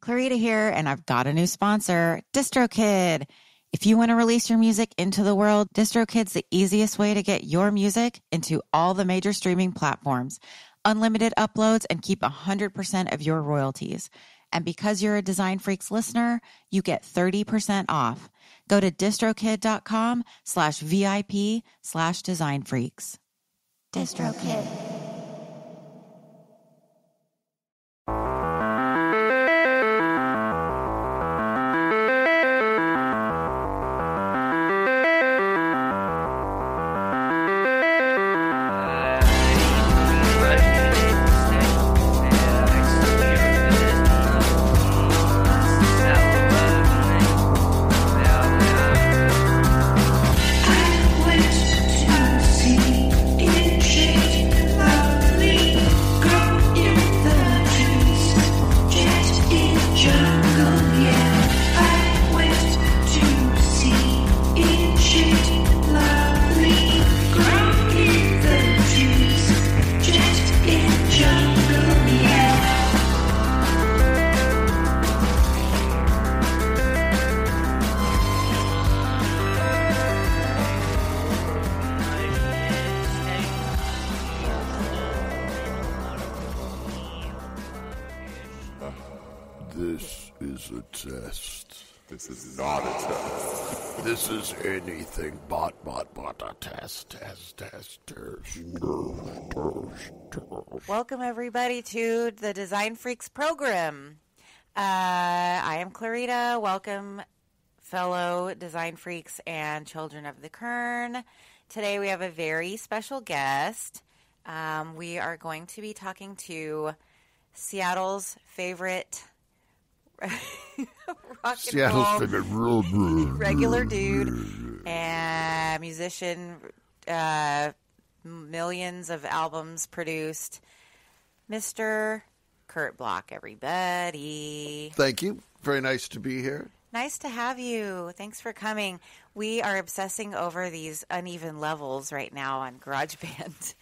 Clarita here, and I've got a new sponsor, DistroKid. If you want to release your music into the world, DistroKid's the easiest way to get your music into all the major streaming platforms, unlimited uploads, and keep 100% of your royalties. And because you're a Design Freaks listener, you get 30% off. Go to distrokid.com/VIP/designfreaks. DistroKid. This is not a test. This is anything but a test. Welcome, everybody, to the Design Freaks program. I am Clarita. Welcome, fellow Design Freaks and children of the Kern. Today we have a very special guest. We are going to be talking to Seattle's favorite rock and roll regular dude and musician, millions of albums produced, Mr. Kurt Bloch, everybody. Thank you. Very nice to be here. Nice to have you. Thanks for coming. We are obsessing over these uneven levels right now on GarageBand,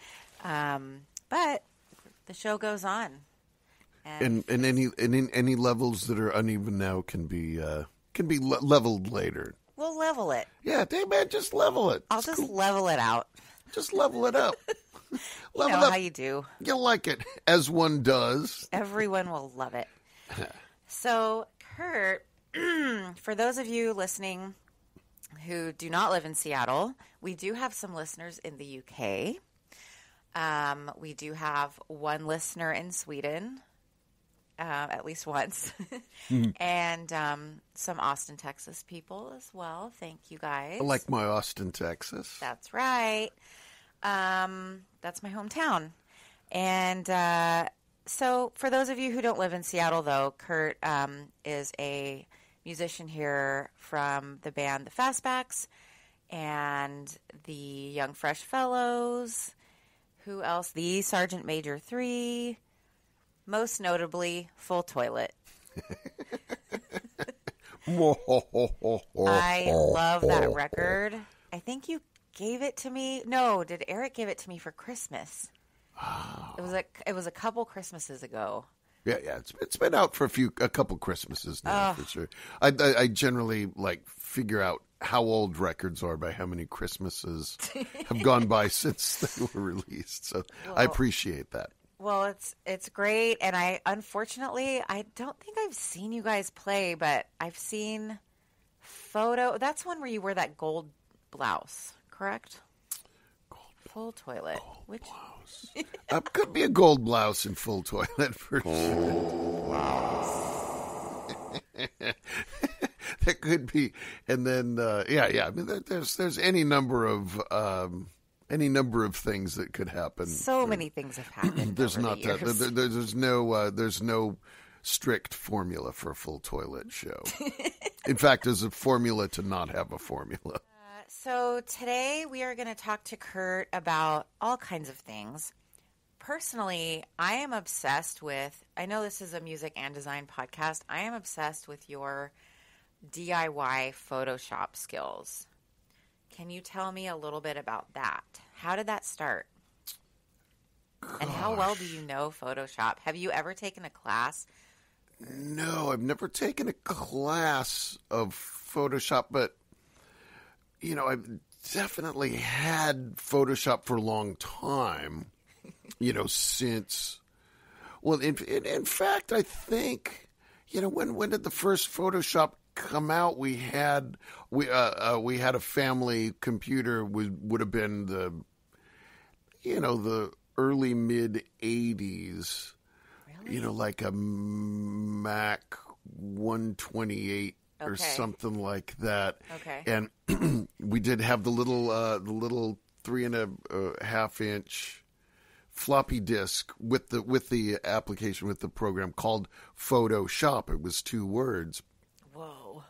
but the show goes on. And any levels that are uneven now can be leveled later. We'll level it. Yeah, hey man, just level it. I'll just level it out. Just level it up. You know how you do. You'll like it, as one does. Everyone will love it. So, Kurt, for those of you listening who do not live in Seattle, we do have some listeners in the UK. We do have one listener in Sweden. At least once, and some Austin, Texas people as well. Thank you, guys. I like my Austin, Texas. That's right. That's my hometown. And so for those of you who don't live in Seattle, though, Kurt is a musician here from the band The Fastbacks and the Young Fresh Fellows. Who else? The Sergeant Major 3. Most notably, Full Toilet. I love that record. I think you gave it to me. No, did Eric give it to me for Christmas? It was a couple Christmases ago. Yeah. It's been out for a couple Christmases now, for sure. I generally figure out how old records are by how many Christmases have gone by since they were released. So I appreciate that. Well, it's great, and I don't think I've seen you guys play, but I've seen photo. That's one where you wear that gold blouse, correct? Full Toilet. Which blouse? Could be a gold blouse in Full Toilet for sure. Blouse. That could be, and then I mean, there's any number of things that could happen. So many things have happened. There's no strict formula for a Full Toilet show. In fact, there's a formula to not have a formula. So today we are going to talk to Kurt about all kinds of things. Personally, I am obsessed with, I know this is a music and design podcast, I am obsessed with your DIY Photoshop skills. Can you tell me a little bit about that? How did that start? And how well do you know Photoshop? Have you ever taken a class No, I've never taken a class of Photoshop, but, I've definitely had Photoshop for a long time, since, well, in fact, I think, when did the first Photoshop come out? We had a family computer, would have been the early mid 80s. Really? Like a Mac 128 or something like that. Okay. And we did have the little 3.5 inch floppy disk with the application, with the program called Photoshop. It was 2 words. Whoa.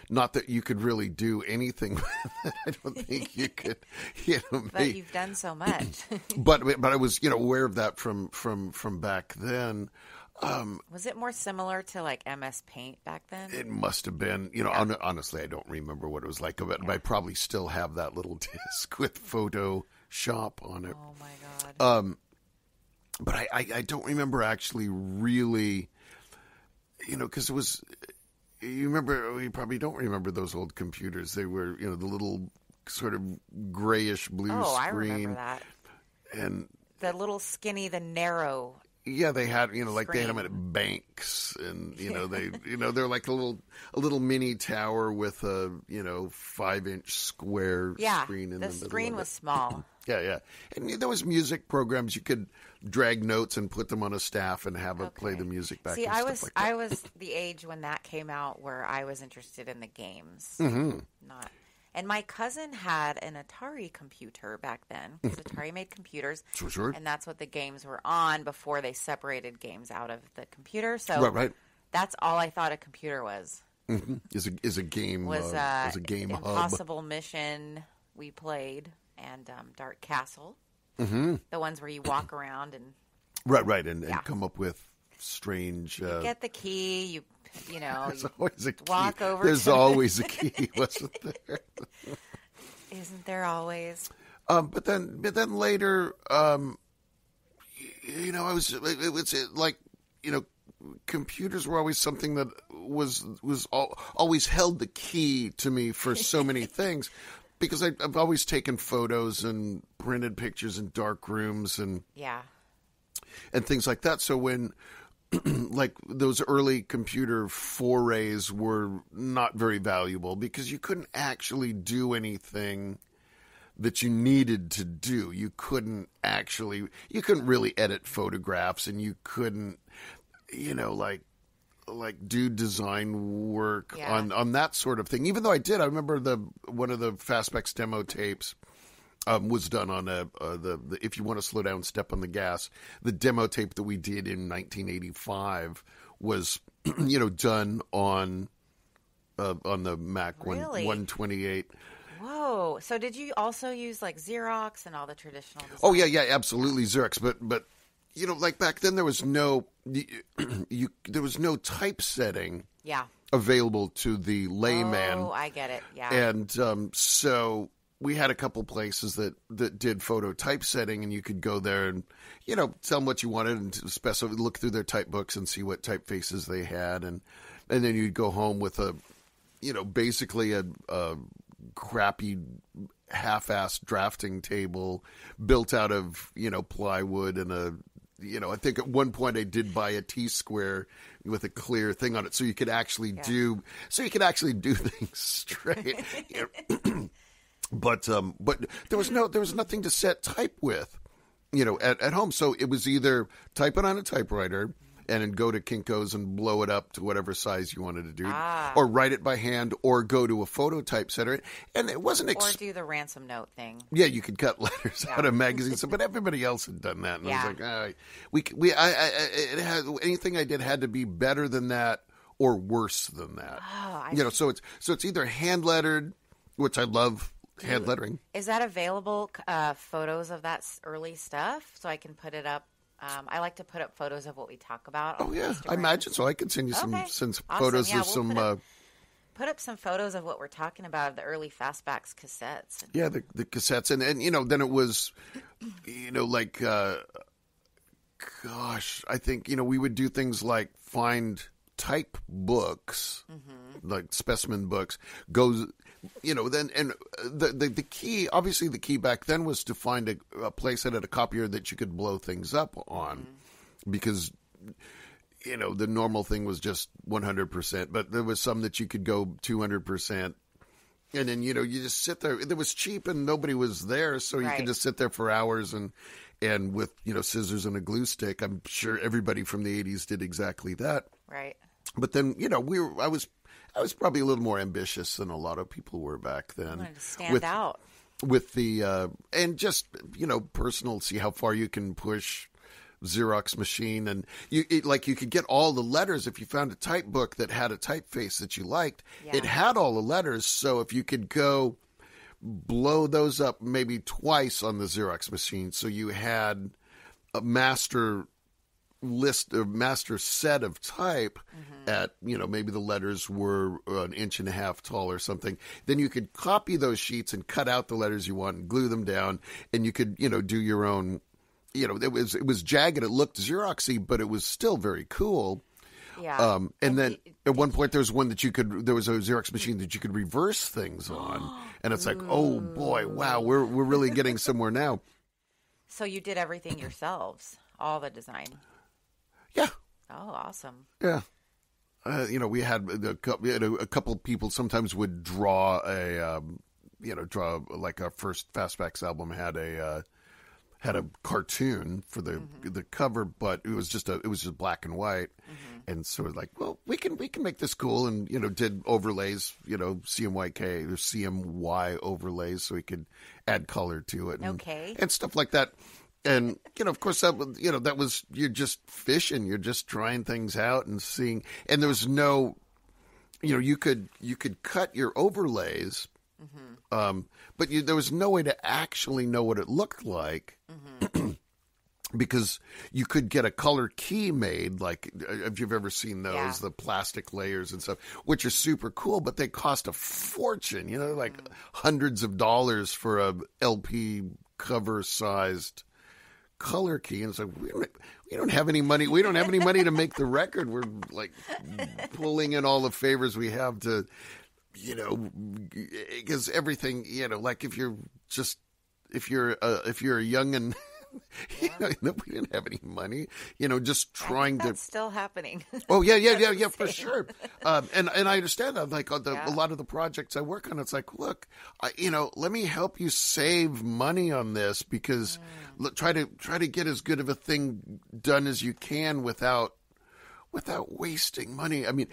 Not that you could really do anything with it. I don't think you could, But you've done so much. but I was, aware of that from back then. Was it more similar to like MS Paint back then? It must have been, honestly, I don't remember what it was like, but I probably still have that little disc with Photoshop on it. Oh my God. But I don't remember actually really, because it was, you probably don't remember those old computers. They were, the little sort of grayish blue screen. I remember that. And the little skinny, the narrow. Yeah, they had, they had them at banks, and they're like a little mini tower with a 5-inch square screen in the middle. The screen was small. Yeah, and there was music programs you could drag notes and put them on a staff and have it play the music back. See, and stuff like that. I was the age when that came out where I was interested in the games, not. And my cousin had an Atari computer back then, because Atari made computers. Sure. And that's what the games were on before they separated games out of the computer. So right. That's all I thought a computer was. Mm-hmm. Is a game was a game Impossible Mission we played, and Dark Castle. Mm-hmm. The ones where you walk around and and come up with strange. You get the key. There's always a key. Walk over. There's always a key, wasn't there? Isn't there always? But then later, computers were always something that was always held the key to me for so many things, because I've always taken photos and printed pictures in dark rooms and things like that. So when like those early computer forays were not very valuable, because you couldn't actually do anything that you needed to do. You couldn't really edit photographs, and you couldn't, like do design work on that sort of thing. Even though I remember one of the Fastbacks demo tapes was done on the If You Want to Slow Down, Step on the Gas. The demo tape that we did in 1985 was, done on the Mac 128. Whoa! So did you also use like Xerox and all the traditional design? Oh yeah, absolutely Xerox. But like back then there was no typesetting available to the layman. Oh, I get it. Yeah. And so we had a couple places that did photo typesetting, and you could go there and, tell them what you wanted and look through their type books and see what typefaces they had. And then you'd go home with basically a crappy half-assed drafting table built out of, plywood and I think at one point I did buy a T-square with a clear thing on it, so you could actually do things straight. But there was nothing to set type with, at home. So it was either type it on a typewriter and then go to Kinko's and blow it up to whatever size you wanted to do, or write it by hand, or go to a photo typesetter. And it wasn't or do the ransom note thing. Yeah, you could cut letters out of magazines, but everybody else had done that, and I was like, anything I did had to be better than that or worse than that. So it's either hand lettered, which I love. Hand lettering. Is that available? Photos of that early stuff, so I can put it up. I like to put up photos of what we talk about. Oh yeah, Instagram. I imagine so. I can send you some photos of some. Put up some photos of what we're talking about, the early Fastbacks cassettes. Yeah, the cassettes, and then it was, like gosh, I think, we would do things like find type books, like specimen books, then, and the key, obviously the key back then was to find a place that had a copier that you could blow things up on, because, the normal thing was just 100%, but there was some that you could go 200%. And then, you just sit there. It was cheap and nobody was there, so you could just sit there for hours and with, scissors and a glue stick. I'm sure everybody from the 80s did exactly that. Right. But then, I was probably a little more ambitious than a lot of people were back then. I wanted to stand out. With the, and just, personal, see how far you can push Xerox machine. And you could get all the letters if you found a type book that had a typeface that you liked. Yeah. It had all the letters, so if you could go blow those up maybe twice on the Xerox machine, so you had a master list or master set of type at, maybe the letters were an inch and a half tall or something, then you could copy those sheets and cut out the letters you want and glue them down, and you could, do your own. It was jagged. It looked Xeroxy, but it was still very cool. Yeah. And then at one point there was one that there was a Xerox machine that you could reverse things on. And it's like, oh boy, wow, we're really getting somewhere now. So you did everything yourselves, all the design? Yeah. Oh, awesome. Yeah. We had a couple people sometimes would draw like our first Fastbacks album had a cartoon for the cover, but it was just black and white, and so like, well, we can make this cool, and did overlays, CMYK or CMY overlays, so we could add color to it, and stuff like that, and of course that was you're just fishing, you're just trying things out and seeing, and there was no, you could cut your overlays. But there was no way to actually know what it looked like because you could get a color key made, like if you've ever seen those, the plastic layers and stuff, which are super cool, but they cost a fortune, like hundreds of dollars for a LP cover sized color key. And it's like, we don't have any money. We don't have any money to make the record. We're like pulling in all the favors we have to, because everything, like if you're a young and, we didn't have any money, just trying that's still happening. Oh yeah, for sure. And I understand that, like a lot of the projects I work on, it's like, look, let me help you save money on this, because try to get as good of a thing done as you can without wasting money. I mean,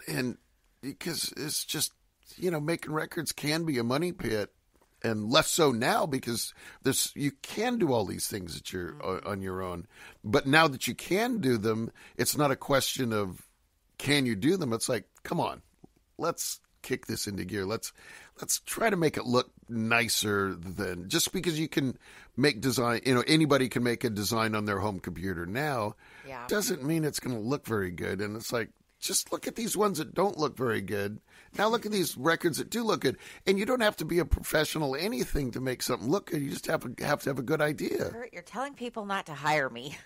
and because it's just, making records can be a money pit, and less so now because you can do all these things that you're on your own. But now that you can do them, it's not a question of can you do them. It's like, come on, let's kick this into gear. Let's try to make it look nicer than just because you can make design. Anybody can make a design on their home computer now. Yeah. Doesn't mean it's going to look very good. And it's like, just look at these ones that don't look very good. Now look at these records that do look good. And you don't have to be a professional anything to make something look good. You just have to have a good idea. Kurt, you're telling people not to hire me.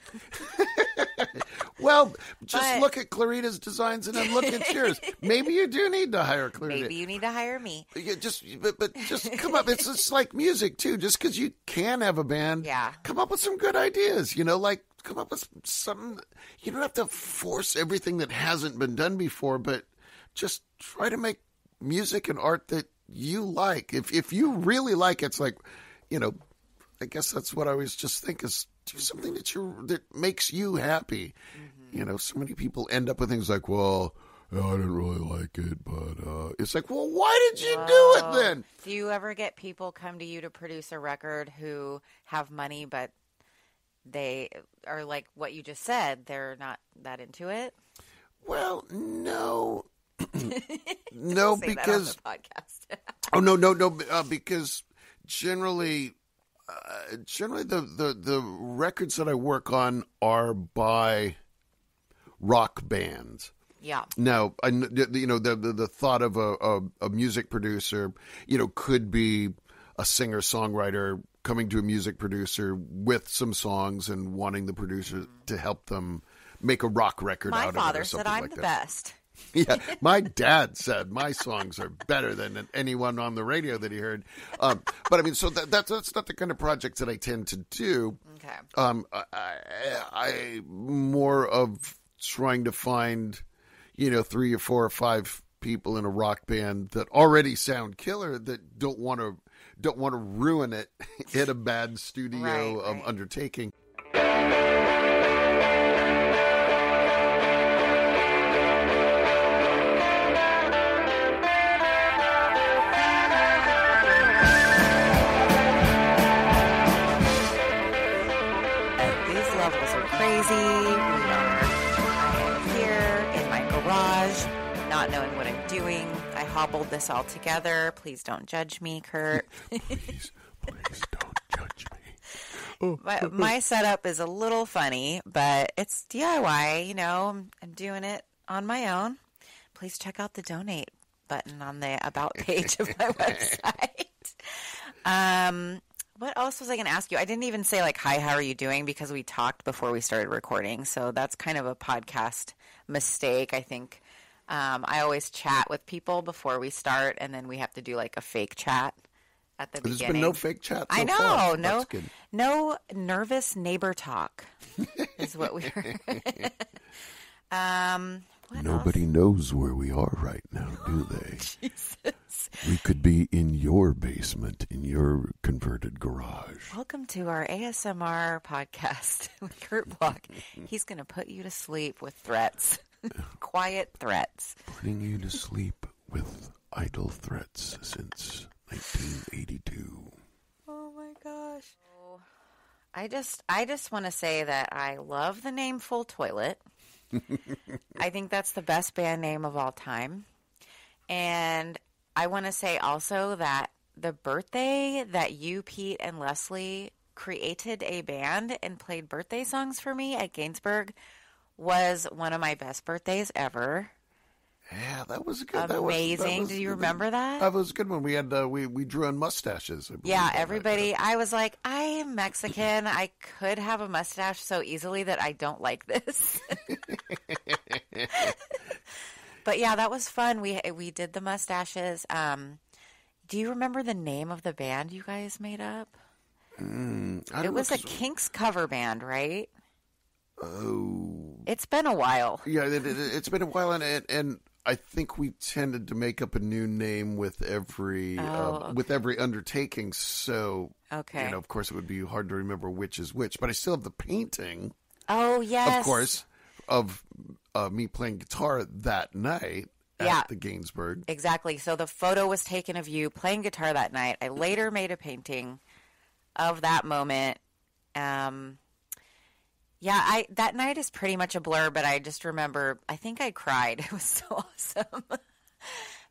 Well, just look at Clarita's designs and then look at yours. Maybe you do need to hire Clarita. Maybe you need to hire me. Yeah, but just come up. It's just like music too. Just because you can have a band, come up with some good ideas. Like come up with something. You don't have to force everything that hasn't been done before, but just try to make music and art that you like. If you really like it, it's like, I guess that's what I always just think is do something that makes you happy. Mm-hmm. So many people end up with things like, well, I didn't really like it, but it's like, well, why did you do it then? Do you ever get people come to you to produce a record who have money, but they are like what you just said, they're not that into it? Well, no. No, because no, because generally the records that I work on are by rock bands. Yeah. Now, the thought of a music producer, could be a singer songwriter, coming to a music producer with some songs and wanting the producer to help them make a rock record out of it. My father or said something I'm like the that. best. Yeah, my dad said my songs are better than anyone on the radio that he heard. But I mean, so that's not the kind of projects that I tend to do. Okay. I more of trying to find, 3 or 4 or 5 people in a rock band that already sound killer that don't want to ruin it in a bad studio Right. undertaking. These levels are crazy. I am here in my garage, not knowing what I'm doing. I hobbled this all together. Please don't judge me, Kurt. Please don't judge me. My setup is a little funny, but it's DIY. I'm doing it on my own. Please check out the donate button on the About page of my website. What else was I going to ask you? I didn't even say, hi, how are you doing? Because we talked before we started recording. So that's kind of a podcast mistake, I think. I always chat with people before we start, and then we have to do, a fake chat at the beginning. There's been no fake chat so I know. far. No, That's good. no nervous neighbor talk is what we were. Nobody knows where we are right now, do they? Jesus. We could be in your basement, in your converted garage. Welcome to our ASMR podcast with Kurt Bloch. He's going to put you to sleep with threats. Quiet threats. Putting you to sleep with idle threats since 1982. Oh my gosh. I just want to say that I love the name Full Toilet. I think that's the best band name of all time. And I want to say also that the birthday that you, Pete, and Leslie created a band and played birthday songs for me at Gainsbourg was one of my best birthdays ever. Yeah, that was good. Amazing. Do you remember that? That was a good one. We had we drew on mustaches. Yeah, everybody. I was like, I am Mexican. I could have a mustache so easily that I don't like this. But yeah, that was fun. We did the mustaches. Do you remember the name of the band you guys made up? It was a Kinks cover band, right? Oh, it's been a while. Yeah, it's been a while, and I think we tended to make up a new name with every undertaking. So, okay, of course, it would be hard to remember which is which. But I still have the painting. Oh yes, of course, of me playing guitar that night at the Gainsbourg. Exactly. So the photo was taken of you playing guitar that night. I later made a painting of that moment. Yeah, that night is pretty much a blur, but I just remember, I think I cried. It was so awesome.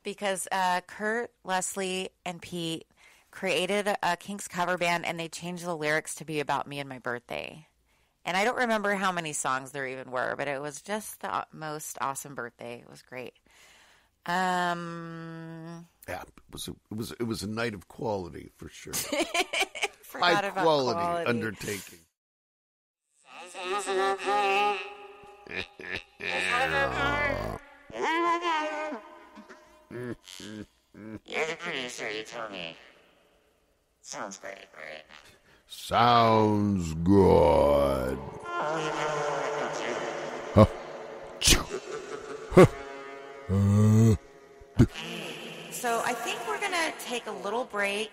Because Kurt, Leslie, and Pete created a Kinks cover band, and they changed the lyrics to be about me and my birthday. And I don't remember how many songs there even were, but it was just the most awesome birthday. It was great. Yeah, it was a night of quality for sure. Forgot about quality undertaking. You're the producer, you told me. Sounds great, right? Sounds good. So I think we're going to take a little break.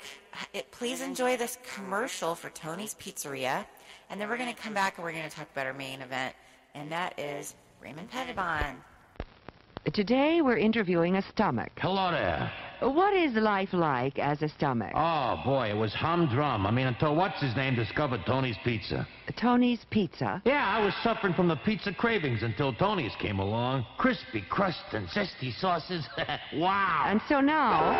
Please enjoy this commercial for Tony's Pizzeria. And then we're going to come back and we're going to talk about our main event. And that is Raymond Pettibon. Today we're interviewing a stomach. Hello there. What is life like as a stomach? Oh, boy, it was humdrum. Until what's-his-name discovered Tony's Pizza. Tony's Pizza? Yeah, I was suffering from the pizza cravings until Tony's came along. Crispy crust and zesty sauces. Wow. And so now...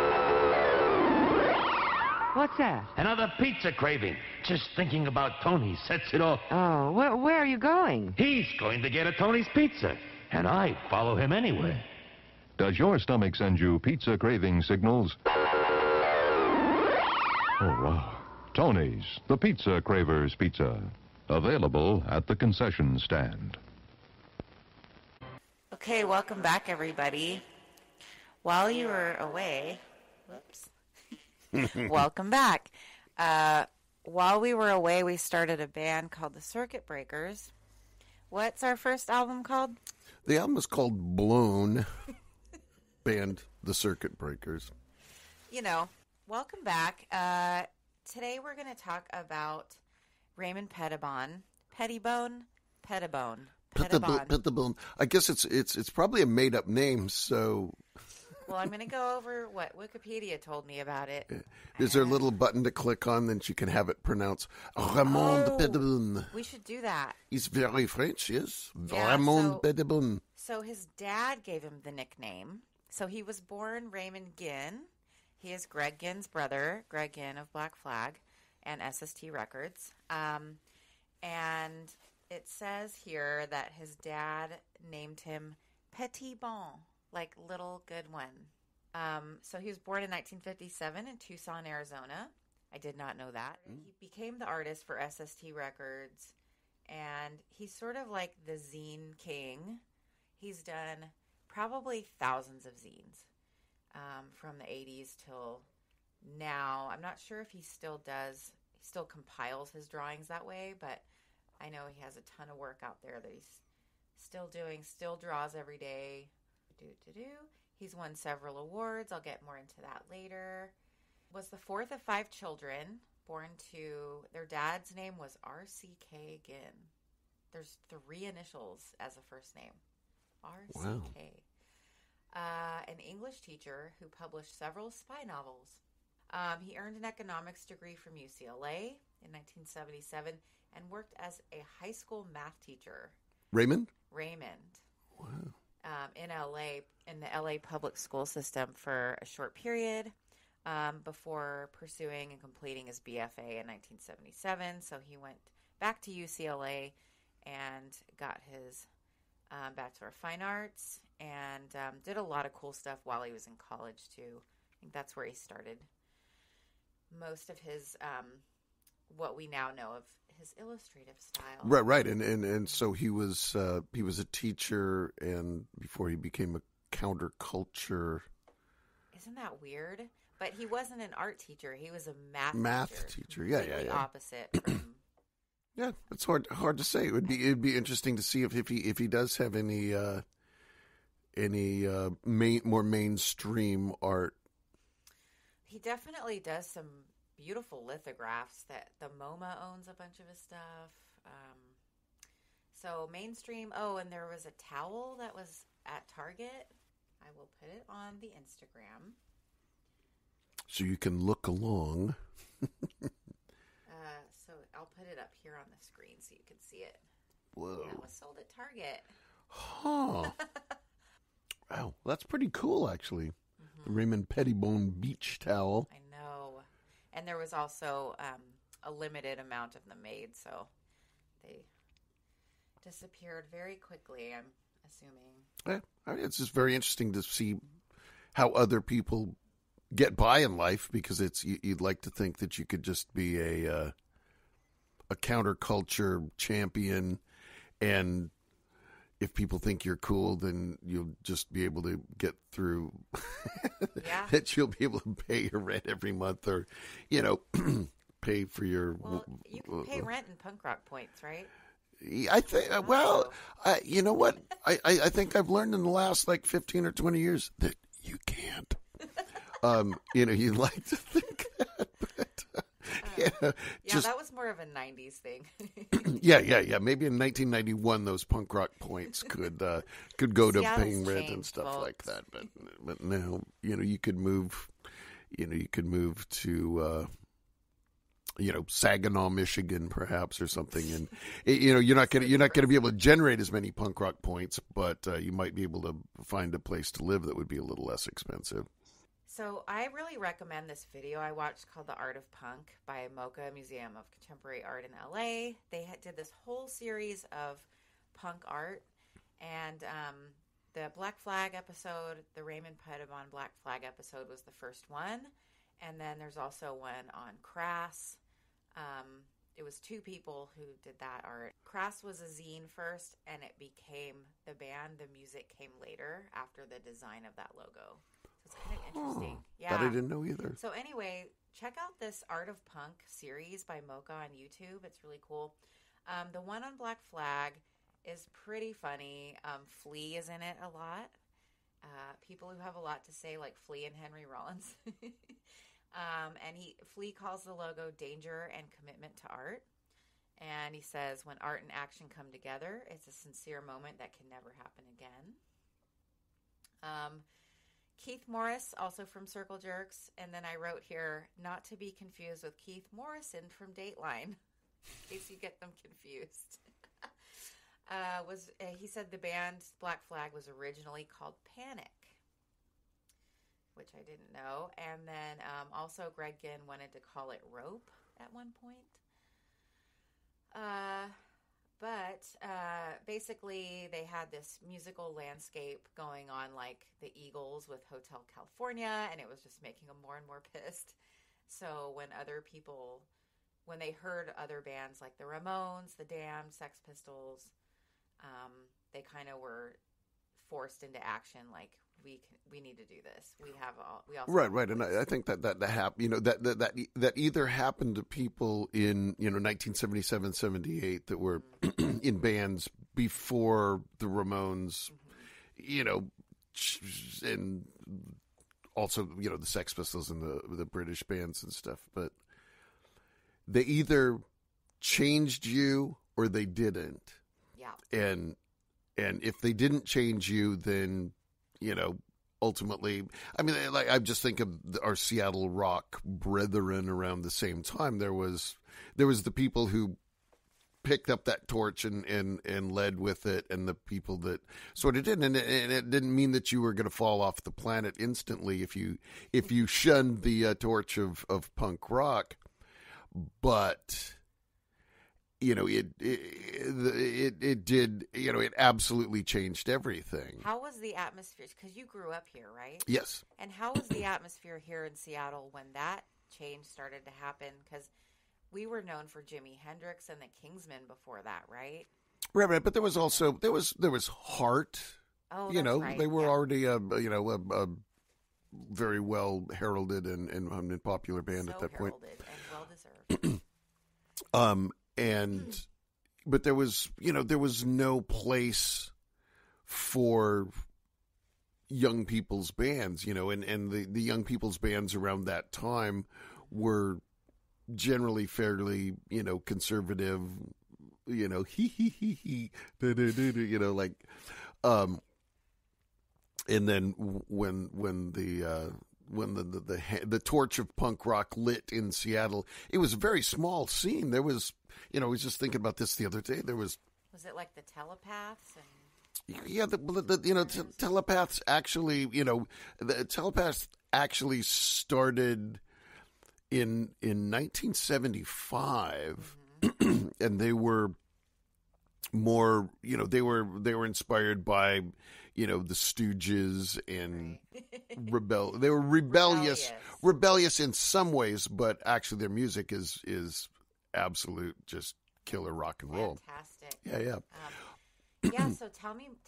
What's that? Another pizza craving. Just thinking about Tony sets it off. Oh, where are you going? He's going to get a Tony's Pizza, and I follow him anywhere. Does your stomach send you pizza craving signals? Oh, wow. Tony's, the Pizza Cravers Pizza. Available at the concession stand. Okay, welcome back, everybody. While you were away, welcome back. While we were away, we started a band called the Circuit Breakers. What's our first album called? The album is called Blown. Band, the Circuit Breakers. Welcome back. Today we're going to talk about Raymond Pettibon. Pettibon. I guess it's probably a made up name. So, well, I'm going to go over what Wikipedia told me about it. Is there a little button to click on, then you can have it pronounced Raymond Pettibon? We should do that. He's very French, yes. Yeah, Raymond Pettibon. So his dad gave him the nickname. So he was born Raymond Ginn. He is Greg Ginn's brother, Greg Ginn of Black Flag and SST Records. And it says here that his dad named him Pettibon, like little good one. So he was born in 1957 in Tucson, Arizona. I did not know that. He became the artist for SST Records, and he's sort of like the zine king. He's done probably thousands of zines from the 80s till now. I'm not sure if he still compiles his drawings that way, but I know he has a ton of work out there that he's still doing, still draws every day. He's won several awards. I'll get more into that later. Was the fourth of 5 children, born to, their dad's name was R.C.K. Ginn. There's 3 initials as a first name. R.C.K. Wow. An English teacher who published several spy novels. He earned an economics degree from UCLA in 1977 and worked as a high school math teacher. Raymond. Wow. In LA, in the LA public school system for a short period before pursuing and completing his BFA in 1977. So he went back to UCLA and got his Bachelor of Fine Arts and did a lot of cool stuff while he was in college, too. I think that's where he started most of his, what we now know of his illustrative style. Right. And so he was a teacher, and before he became a counterculture. Isn't that weird? But he wasn't an art teacher. He was a math teacher. Yeah. Opposite from... Yeah, it's hard to say. It'd be interesting to see if he does have any more mainstream art. He definitely does some beautiful lithographs that the MoMA owns a bunch of his stuff. So mainstream. Oh, and there was a towel that was at Target. I will put it on the Instagram. So you can look along. So I'll put it up here on the screen so you can see it. Whoa. That was sold at Target. Huh. Wow, that's pretty cool, actually. Mm-hmm. The Raymond Pettibon beach towel. I know. And there was also a limited amount of them made, so they disappeared very quickly, I'm assuming. Yeah, I mean, it's just very interesting to see how other people get by in life, because you'd like to think that you could just be a counterculture champion, and if people think you're cool, then you'll just be able to get through. Yeah. That you'll be able to pay your rent every month, or pay for your. Well, you can pay rent in punk rock points, right? I think. Well, you know what? I think I've learned in the last 15 or 20 years that you can't. You'd like to think that, but that was more of a 90s thing. Yeah. Maybe in 1991, those punk rock points could go to paying rent and stuff like that. But now, you could move. You could move to. Saginaw, Michigan, perhaps, or something, and you're not going to be able to generate as many punk rock points, but you might be able to find a place to live that would be a little less expensive. So I really recommend this video I watched called The Art of Punk by MOCA Museum of Contemporary Art in LA. They did this whole series of punk art, and the Black Flag episode, the Raymond Pettibon Black Flag episode was the first one, and then there's also one on Crass, It was two people who did that art. Crass was a zine first, and it became the band. The music came later after the design of that logo. So it's kind of interesting. Yeah. That I didn't know either. So anyway, check out this Art of Punk series by Mocha on YouTube. It's really cool. The one on Black Flag is pretty funny. Flea is in it a lot. People who have a lot to say, like Flea and Henry Rollins. And Flea calls the logo Danger and Commitment to Art. And he says, when art and action come together, it's a sincere moment that can never happen again. Keith Morris, also from Circle Jerks. And then I wrote here, not to be confused with Keith Morrison from Dateline, in case you get them confused. He said the band Black Flag was originally called Panic, which I didn't know. And then also Greg Ginn wanted to call it Rope at one point. But basically they had this musical landscape going on, like the Eagles with Hotel California, and it was just making them more and more pissed. So when they heard other bands like the Ramones, the Damned, Sex Pistols, they kind of were forced into action, like, we need to do this. We also right, and I think that happened. That either happened to people in 1977, 78 that were in bands before the Ramones, and also the Sex Pistols and the British bands and stuff. But they either changed you or they didn't. Yeah. And if they didn't change you, then ultimately, I mean, like, I just think of our Seattle rock brethren around the same time. There was the people who picked up that torch and led with it, and the people that sort of didn't. And it didn't mean that you were going to fall off the planet instantly if you shunned the torch of punk rock, but. It did. It absolutely changed everything. How was the atmosphere? Because you grew up here, right? Yes. And how was the atmosphere here in Seattle when that change started to happen? Because we were known for Jimi Hendrix and the Kingsmen before that, right? Right. But there was also there was Heart. Oh, that's right. They were already a very well heralded and popular band at that point. Heralded and well deserved. But there was no place for young people's bands, and the young people's bands around that time were generally fairly, conservative, like, and then when the torch of punk rock lit in Seattle, it was a very small scene. There was, I was just thinking about this the other day. There was it like the Telepaths? Yeah, Telepaths actually, the Telepaths actually started in 1975, and they were more, they were inspired by, the Stooges and They were rebellious in some ways, but actually their music is absolute just killer rock and roll. Fantastic. Yeah. So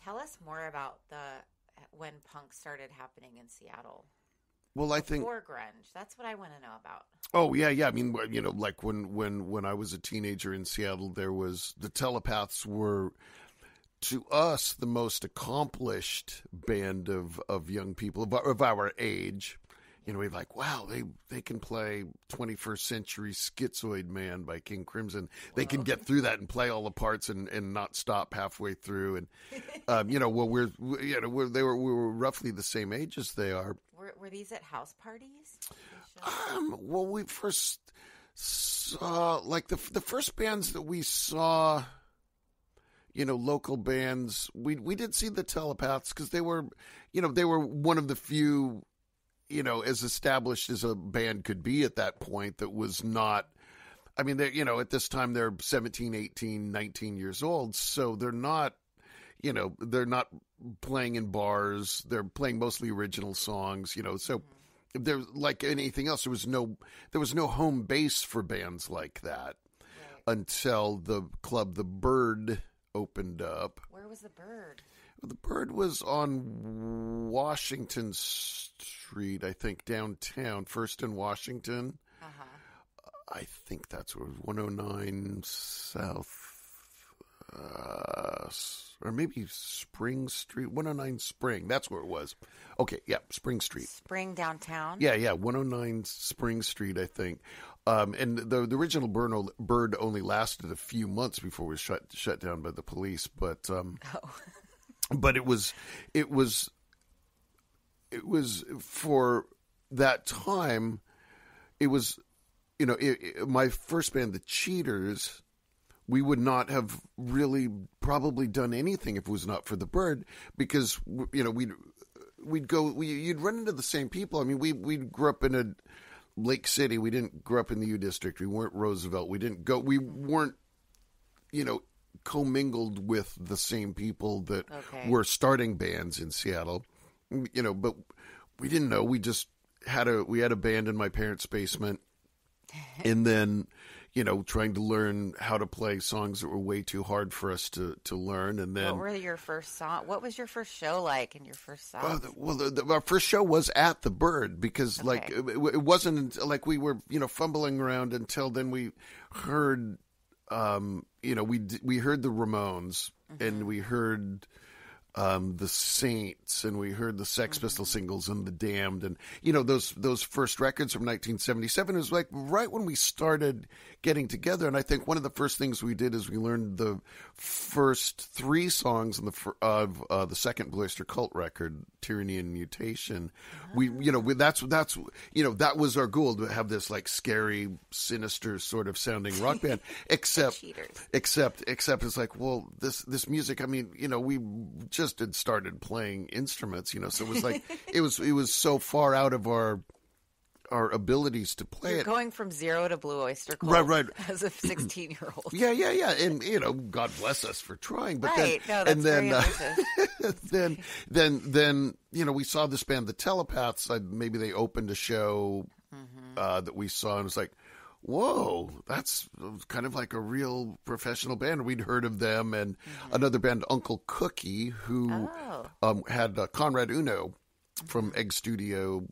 tell us more about when punk started happening in Seattle. Well, I think before grunge. That's what I want to know about. Oh yeah. I mean, like when I was a teenager in Seattle, there was the Telepaths were, to us, the most accomplished band of young people of our age. We're like, wow, they can play 21st Century Schizoid Man by King Crimson. They can get through that and play all the parts and not stop halfway through. And we were roughly the same age as they are. Were these at house parties? Well, we first saw, like, the first bands that we saw, local bands. We did see the Telepaths because they were one of the few, as established as a band could be at that point that was not, I mean, at this time they're 17, 18, 19 years old. So they're not, they're not playing in bars. They're playing mostly original songs, so there, like anything else, there was no home base for bands like that until the club, the Bird, opened up. Where was the Bird? The Bird was on Washington Street, I think, downtown, First and Washington. I think that's where it was, 109 South, or maybe Spring Street, 109 Spring. That's where it was. Okay, yeah, Spring Street. Spring downtown? Yeah, 109 Spring Street, I think. And the original Bird only lasted a few months before it was shut down by the police, but... But it was for that time. It was, my first band, the Cheaters. We would not have really probably done anything if it was not for the Bird, because you'd run into the same people. I mean, we grew up in a Lake City. We didn't grow up in the U District. We weren't Roosevelt. We weren't commingled with the same people that were starting bands in Seattle, but we didn't know. We just had a band in my parents' basement, and then, trying to learn how to play songs that were way too hard for us to learn. And then, what were your first song? What was your first show like, and your first song? Our first show was at the Bird, because it wasn't like we were fumbling around until then. We heard. We heard the Ramones, and we heard the Saints, and we heard the Sex Pistol singles and the Damned, and those first records from 1977 is like right when we started getting together. And I think one of the first things we did is we learned the first 3 songs of the second Blue Oyster Cult record, Tyranny and Mutation. That was our goal, to have this like scary, sinister sort of sounding rock band. Except it's like, well, this music. I mean, we just had started playing instruments, so it was like it was so far out of our abilities to play it. Going from zero to Blue Oyster Cult, right. As a 16-year-old. Yeah, and God bless us for trying. But then we saw this band, the Telepaths. Maybe they opened a show that we saw, and it was like, whoa, that's kind of like a real professional band. We'd heard of them, and another band, Uncle Cookie, who had Conrad Uno from Egg Studio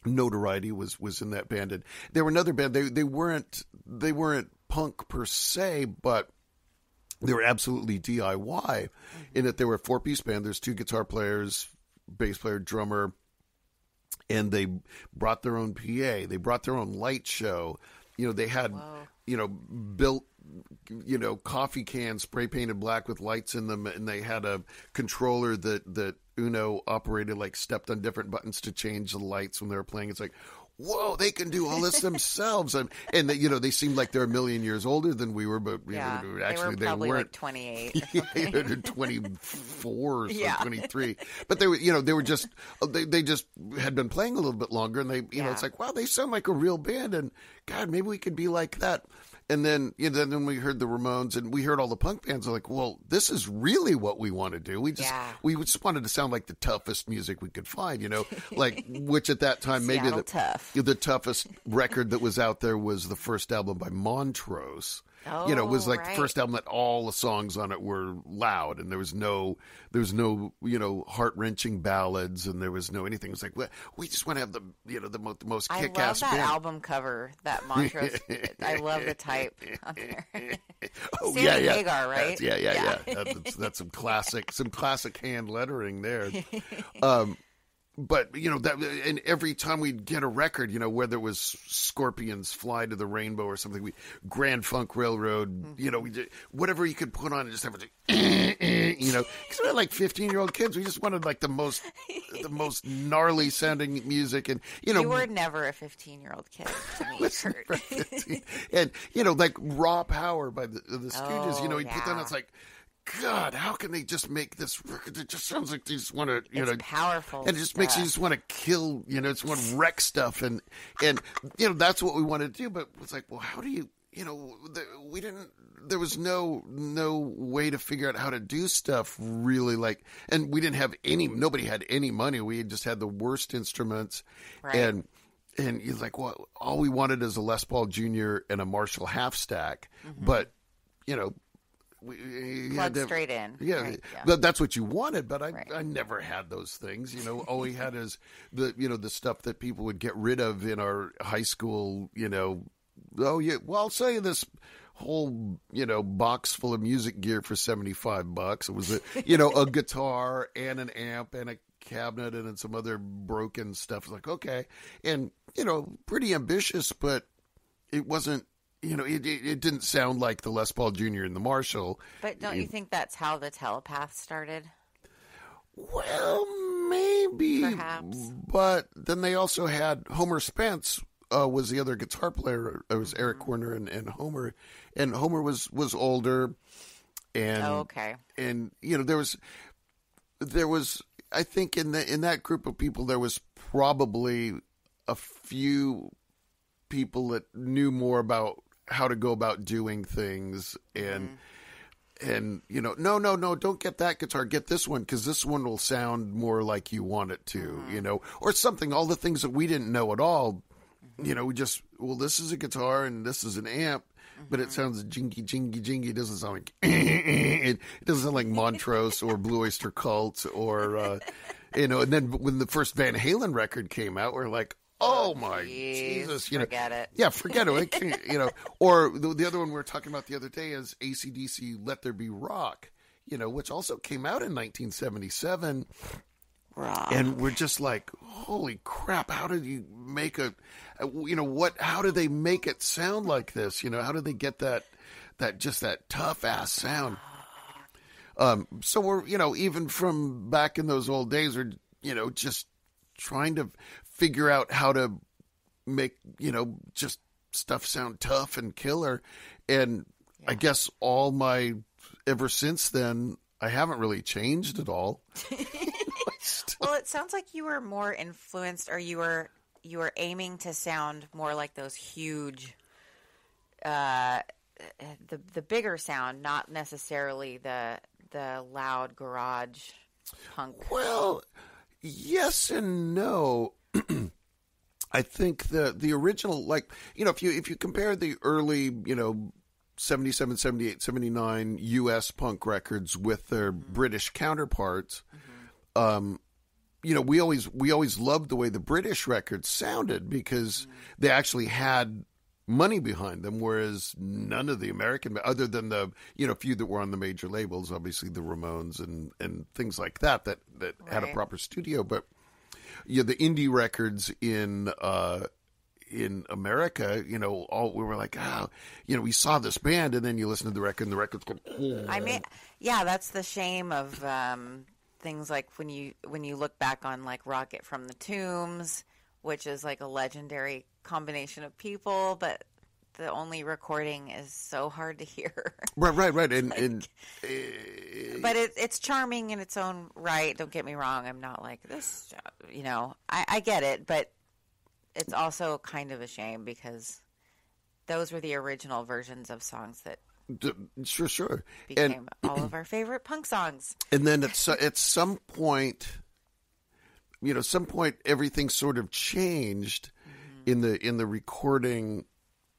notoriety, was in that band. And they were another band. They weren't punk per se, but they were absolutely DIY in that they were a 4-piece band. There's 2 guitar players, bass player, drummer. And they brought their own PA. They brought their own light show. They had, built, coffee cans spray painted black with lights in them. And they had a controller that Uno operated, like stepped on different buttons to change the lights when they were playing. It's like, whoa, they can do all this themselves. And they seemed like they're a million years older than we were, but actually they weren't. Like 28. They're 24 or so, 23. But they were just, they just had been playing a little bit longer, and they, it's like, wow, they sound like a real band, and God, maybe we could be like that. And then, then we heard the Ramones, and we heard all the punk bands. Are like, well, this is really what we want to do. We just wanted to sound like the toughest music we could find, like, which at that time maybe the toughest record that was out there was the first album by Montrose. It was like the first album that all the songs on it were loud, and there was no heart-wrenching ballads, and there was no anything. It was like, well, we just want to have the most kick-ass band. I love that album cover, that Montrose. I love the type on there. Sammy Hagar, right? That's some classic hand lettering there. But, and every time we'd get a record, whether it was Scorpions Fly to the Rainbow or something, Grand Funk Railroad, whatever you could put on and just have it, because we're like 15-year-old kids. We just wanted like the most gnarly sounding music. And, you were never a 15-year-old kid to me, Kurt. And, like Raw Power by the Stooges, you put that on, it's like, God, how can they just make this record? It just sounds like they just want to, it's powerful. And it just makes you just want to kill, just want to wreck stuff. And that's what we want to do. But it's like, well, how do you there was no way to figure out how to do stuff really, like, and we didn't have nobody had any money. We just had the worst instruments. Right. And you're like, well, all we wanted is a Les Paul Jr. and a Marshall half stack. Mm-hmm. But, we Plug straight in. Yeah, Right, yeah. but that's what you wanted. But Right. I never had those things. All we had is the stuff that people would get rid of in our high school. Oh yeah, well, I'll sell you this whole box full of music gear for $75. It was a guitar and an amp and a cabinet and then some other broken stuff. It's like, okay, and pretty ambitious, but it wasn't. It didn't sound like the Les Paul Jr. and the Marshall. But don't you think that's how the Telepath started? Well, maybe. Perhaps. But then they also had Homer Spence was the other guitar player. It was Eric Corner and Homer. And Homer was older. And, okay. And, there was, I think in that group of people, there was probably a few people that knew more about how to go about doing things and no, don't get that guitar, get this one because this one will sound more like you want it to, or something. All the things that we didn't know at all, we just, well, this is a guitar and this is an amp, but it sounds jingy, jingy, jingy. It doesn't sound like it doesn't sound like Montrose or Blue Oyster Cult or and then when the first Van Halen record came out, we're like, oh my Jesus! Forget it. Yeah, forget it. Or the other one we were talking about the other day is AC/DC "Let There Be Rock," which also came out in 1977. Rock. And we're just like, holy crap! How did you make how do they make it sound like this? How do they get that tough ass sound? So we're even from back in those old days, we're just trying to figure out how to make, just stuff sound tough and killer. And I guess ever since then, I haven't really changed at all. Well, it sounds like you were more influenced, or you were aiming to sound more like those huge, the bigger sound, not necessarily the loud garage punk. Well, yes and no. I think the original, like, if you compare the early, 77, 78, 79 U.S. punk records with their British counterparts, we always loved the way the British records sounded because they actually had money behind them, whereas none of the American, other than the few that were on the major labels, obviously the Ramones and things like that had a proper studio, but the indie records in America, we were like, we saw this band, and then you listen to the record, and the record's go. That's the shame of things like when you look back on like Rocket from the Tombs, which is like a legendary combination of people, but the only recording is so hard to hear. Right. But it's charming in its own right. Don't get me wrong. I'm not like this, I get it, but it's also kind of a shame because those were the original versions of songs that sure became all of our favorite punk songs. And then at some point, everything sort of changed in the recording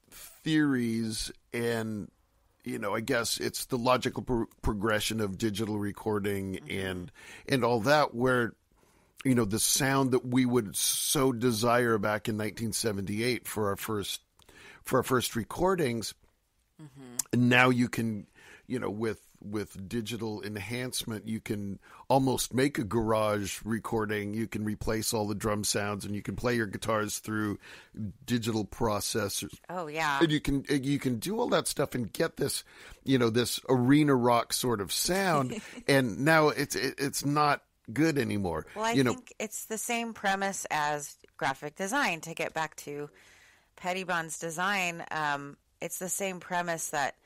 theories, and I guess it's the logical progression of digital recording and all that, where the sound that we would so desire back in 1978 for our first recordings, and now you can with digital enhancement, you can almost make a garage recording. You can replace all the drum sounds, and you can play your guitars through digital processors. Oh yeah, and you can do all that stuff and get this, this arena rock sort of sound. And now it's not good anymore. Well, I think it's the same premise as graphic design. To get back to Pettibon's design, it's the same premise that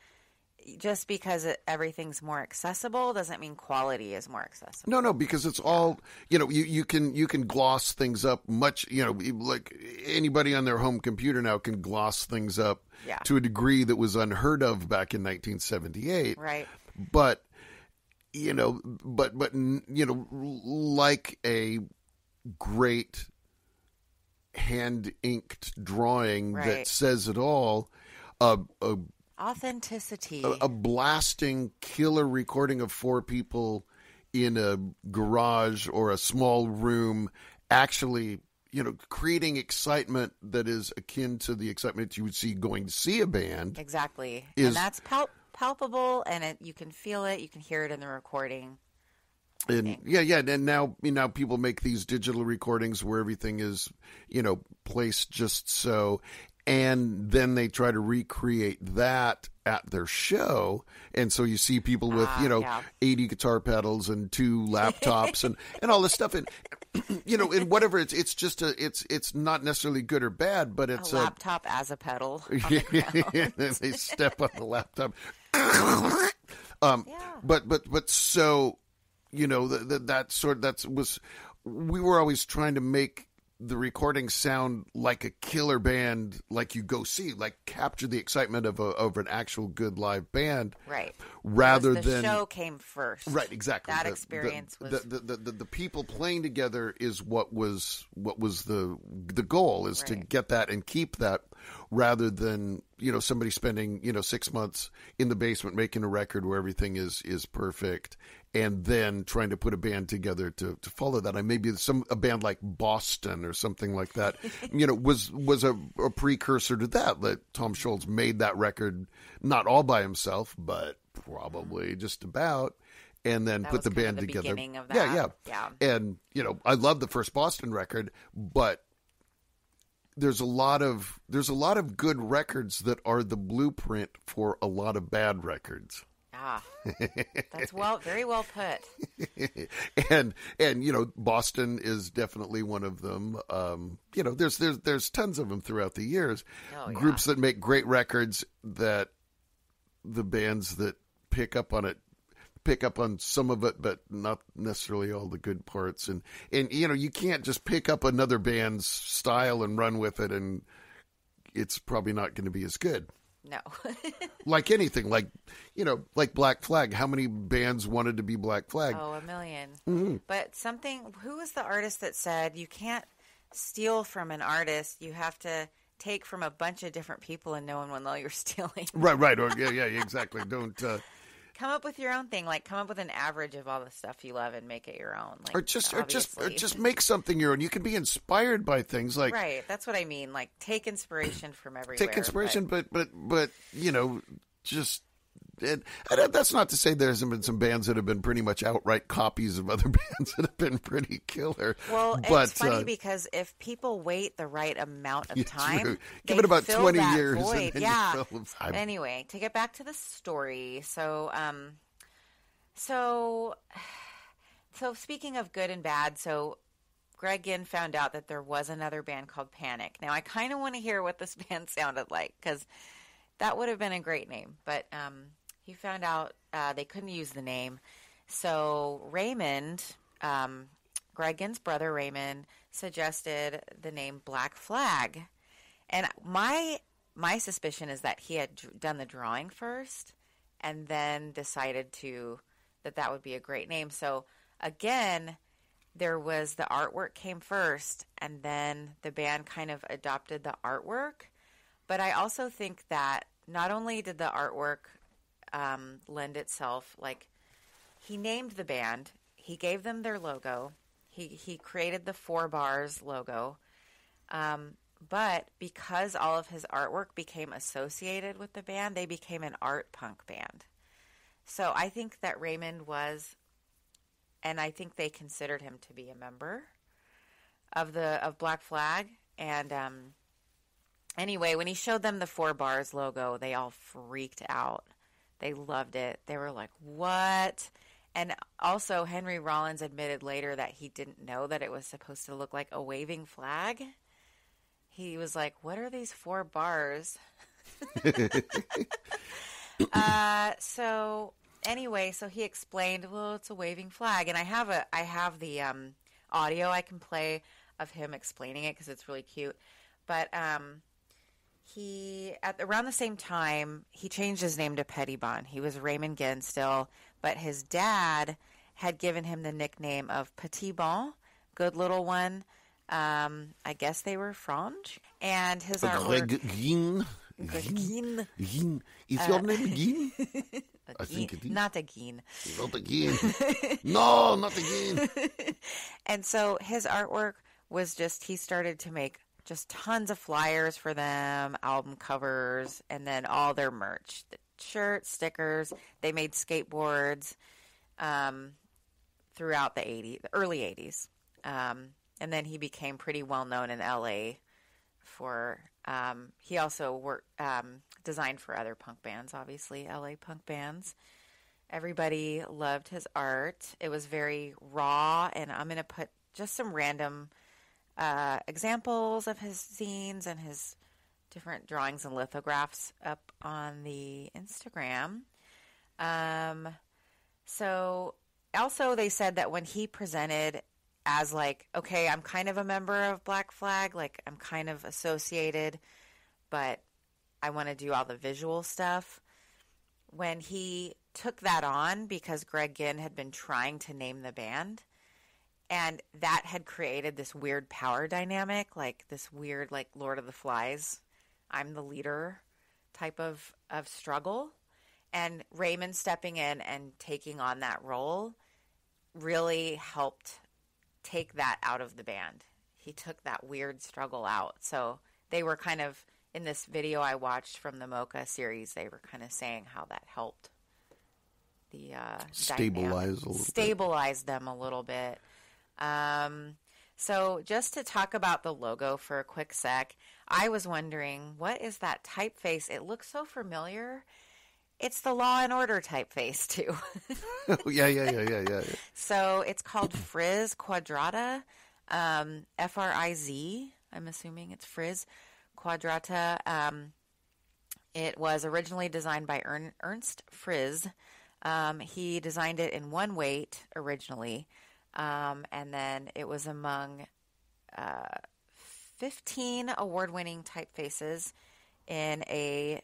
just because everything's more accessible doesn't mean quality is more accessible. No, because it's all, you can gloss things up much, like anybody on their home computer now can gloss things up to a degree that was unheard of back in 1978. Right. But, like a great hand-inked drawing that says it all, authenticity. A blasting killer recording of 4 people in a garage or a small room, actually, creating excitement that is akin to the excitement you would see going to see a band. Exactly. And that's palpable, and you can feel it. You can hear it in the recording. And and now people make these digital recordings where everything is, placed just so. And then they try to recreate that at their show. And so you see people with, 80 guitar pedals and 2 laptops and all this stuff. And, and whatever, it's just it's not necessarily good or bad, but it's a laptop as a pedal. They step on the laptop. But so, we were always trying to make the recording sound like a killer band, like you go see, like capture the excitement of an actual good live band, right? Rather the than show came first, right? Exactly. That experience was the people playing together is what was the goal is to get that and keep that, rather than somebody spending 6 months in the basement making a record where everything is perfect. And then trying to put a band together to follow that. Maybe a band like Boston or something like that, was a precursor to that. That Tom Scholz made that record, not all by himself, but probably just about, and then put the band together. Beginning of that. Yeah. And I love the first Boston record, but there's a lot of good records that are the blueprint for a lot of bad records. That's very well put. and Boston is definitely one of them. There's tons of them throughout the years. Groups that make great records that the bands that pick up on some of it, but not necessarily all the good parts. And you can't just pick up another band's style and run with it, and it's probably not going to be as good. No. Like anything, like Black Flag. How many bands wanted to be Black Flag? Oh, a million. Mm-hmm. But who was the artist that said you can't steal from an artist, you have to take from a bunch of different people and no one will know you're stealing? Right. Or yeah, exactly. Don't come up with your own thing. Like, come up with an average of all the stuff you love and make it your own. Like, or just make something your own. You can be inspired by things like right. That's what I mean. Like, take inspiration from everywhere. Take inspiration, but just. And that's not to say there hasn't been some bands that have been pretty much outright copies of other bands that have been pretty killer. Well, but, it's funny because if people wait the right amount of time, give it about 20 that years. Void. Yeah. Anyway, to get back to the story, so speaking of good and bad, so Greg Ginn found out that there was another band called Panic. Now, I kind of want to hear what this band sounded like because that would have been a great name, but he found out they couldn't use the name. So Raymond, Greg Ginn's brother Raymond, suggested the name Black Flag. And my suspicion is that he had done the drawing first and then decided that would be a great name. So again, there was the artwork came first and then the band kind of adopted the artwork. But I also think that not only did the artwork lend itself, like he named the band, he gave them their logo, he created the 4 bars logo, but because all of his artwork became associated with the band, they became an art punk band. So I think that Raymond was, and I think they considered him to be a member of Black Flag, and anyway, when he showed them the 4 bars logo, they all freaked out. They loved it. They were like, what? And also, Henry Rollins admitted later that he didn't know that it was supposed to look like a waving flag. He was like, what are these 4 bars? So anyway, so he explained, well, it's a waving flag, and I have the audio I can play of him explaining it because it's really cute. But around the same time, he changed his name to Pettibon. He was Raymond Ginn still, but his dad had given him the nickname of Pettibon, good little one. I guess they were French, and his artwork. Ginn. Ginn. Is your name Ginn? I think it is. Not a Ginn. Not again. No, not again. And so his artwork was he started to make just tons of flyers for them, album covers, and then all their merch, the shirts, stickers. They made skateboards throughout the early 80s. And then he became pretty well known in LA for, he also designed for other punk bands, obviously, LA punk bands. Everybody loved his art. It was very raw, and I'm going to put just some random examples of his zines and his different drawings and lithographs up on the Instagram. So also they said that when he presented as like, okay, I'm kind of a member of Black Flag, like I'm kind of associated, but I want to do all the visual stuff. When he took that on, because Greg Ginn had been trying to name the band, and that had created this weird power dynamic, like this weird, like Lord of the Flies, I'm the leader type of struggle. And Raymond stepping in and taking on that role really helped take that out of the band. He took that weird struggle out. So they were kind of, in this video I watched from the MOCA series, they were kind of saying how that helped the stabilize them a little bit. So just to talk about the logo for a quick sec, I was wondering, what is that typeface? It looks so familiar. It's the Law and Order typeface too. Yeah. So it's called Frizz Quadrata, F-R-I-Z. I'm assuming it's Frizz Quadrata. It was originally designed by Ernst Frizz. He designed it in one weight originally, and then it was among 15 award-winning typefaces in a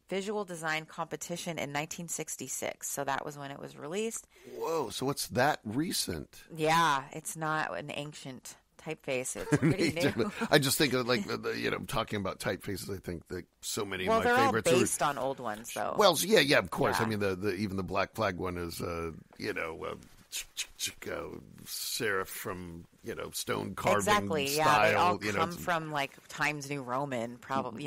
visual design competition in 1966. So that was when it was released. Whoa, so it's that recent? Yeah, it's not an ancient typeface. It's pretty new. I just think of talking about typefaces, I think that so many of my they're favorites all based on old ones, though. Well, yeah, of course. Yeah. I mean, even the Black Flag one is, serif from, stone carving exactly, style. Yeah, they all come from, like, Times New Roman, probably,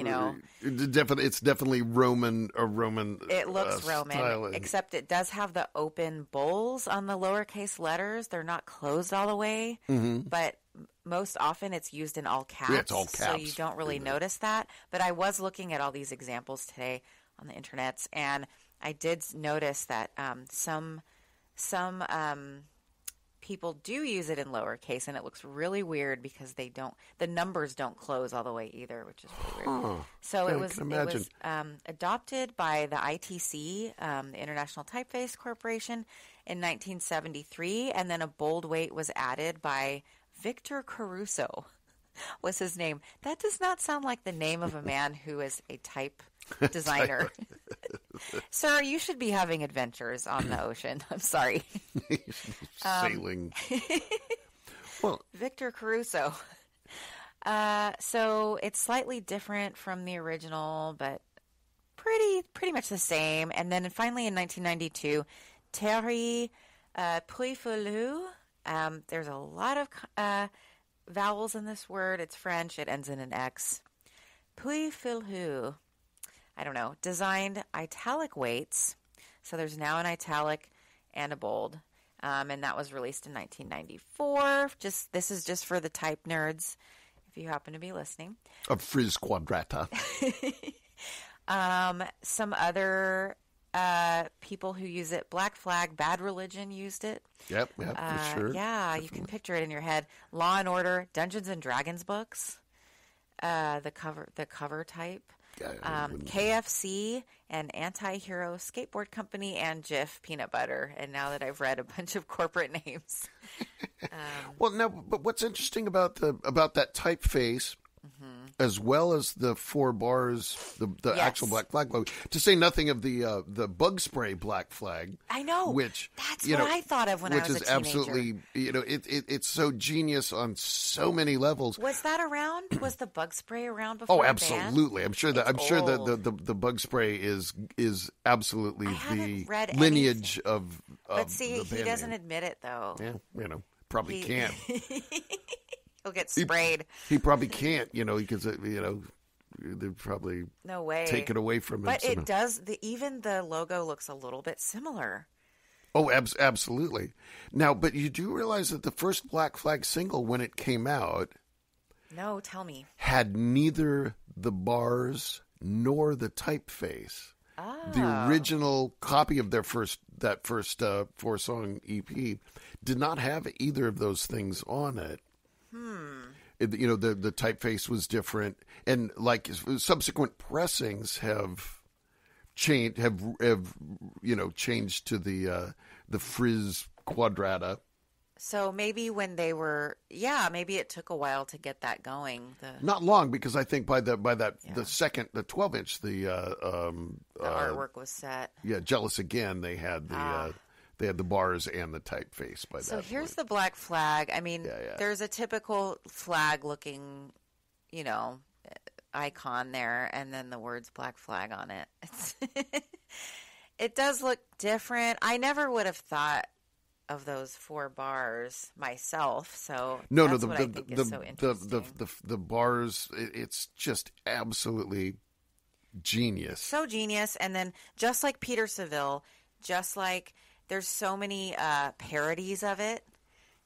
It's definitely Roman. It looks Roman, style. except it does have the open bowls on the lowercase letters. They're not closed all the way, but most often it's used in all caps. Yeah, it's all caps. So you don't really notice that. But I was looking at all these examples today on the internets, and I did notice that some people do use it in lowercase, and it looks really weird because the numbers don't close all the way either, which is really weird. So it was adopted by the ITC, the International Typeface Corporation, in 1973, and then a bold weight was added by Victor Caruso, was his name. That does not sound like the name of a man who is a type designer. Sir, you should be having adventures on the ocean. I'm sorry. Sailing. Well, Victor Caruso. So it's slightly different from the original, but pretty much the same. And then finally in 1992, Thierry Puifulu. There's a lot of vowels in this word. It's French. It ends in an X. Puifulu. I don't know, designed italic weights. So there's now an italic and a bold. And that was released in 1994. This is just for the type nerds, if you happen to be listening. A Frizz Quadrata. Some other people who use it, Black Flag, Bad Religion used it. Yep, for sure. Yeah, definitely. You can picture it in your head. Law and Order, Dungeons and Dragons books, the cover type. KFC, an anti-hero skateboard company, and Jif peanut butter. And now that I've read a bunch of corporate names. Well, now, but what's interesting about that typeface, as well as the 4 bars, the Yes. actual black flag logo, to say nothing of the bug spray black flag. I know. Which That's what I thought of when I was a Which is teenager. absolutely, it's so genius on so many levels. Was that around? Was the bug spray around before? Oh, the absolutely! band? I'm sure that It's the bug spray is absolutely I haven't the read lineage of. But see, the he band doesn't name. admit it though. Yeah, probably can't. He'll get sprayed. He probably can't, because they'd probably No way. take it away from him. But somehow. it does. Even the logo looks a little bit similar. Oh, absolutely. Now, but you do realize that the first Black Flag single, when it came out, No, tell me. had neither the bars nor the typeface. Oh. The original copy of that first 4-song EP did not have either of those things on it. The typeface was different, and like subsequent pressings have changed. Changed to the frizz quadrata. So maybe when they were, maybe it took a while to get that going. Not long, because I think by the 12-inch, The artwork was set. Jealous Again, they had the bars and the typeface by that So here's point. the black flag. I mean, Yeah. there's a typical flag-looking, icon there, and then the words "black flag" on it. It does look different. I never would have thought of those 4 bars myself. So that's what I think is so interesting. the bars, it's just absolutely genius. So genius. And then just like Peter Seville, just like there's so many parodies of it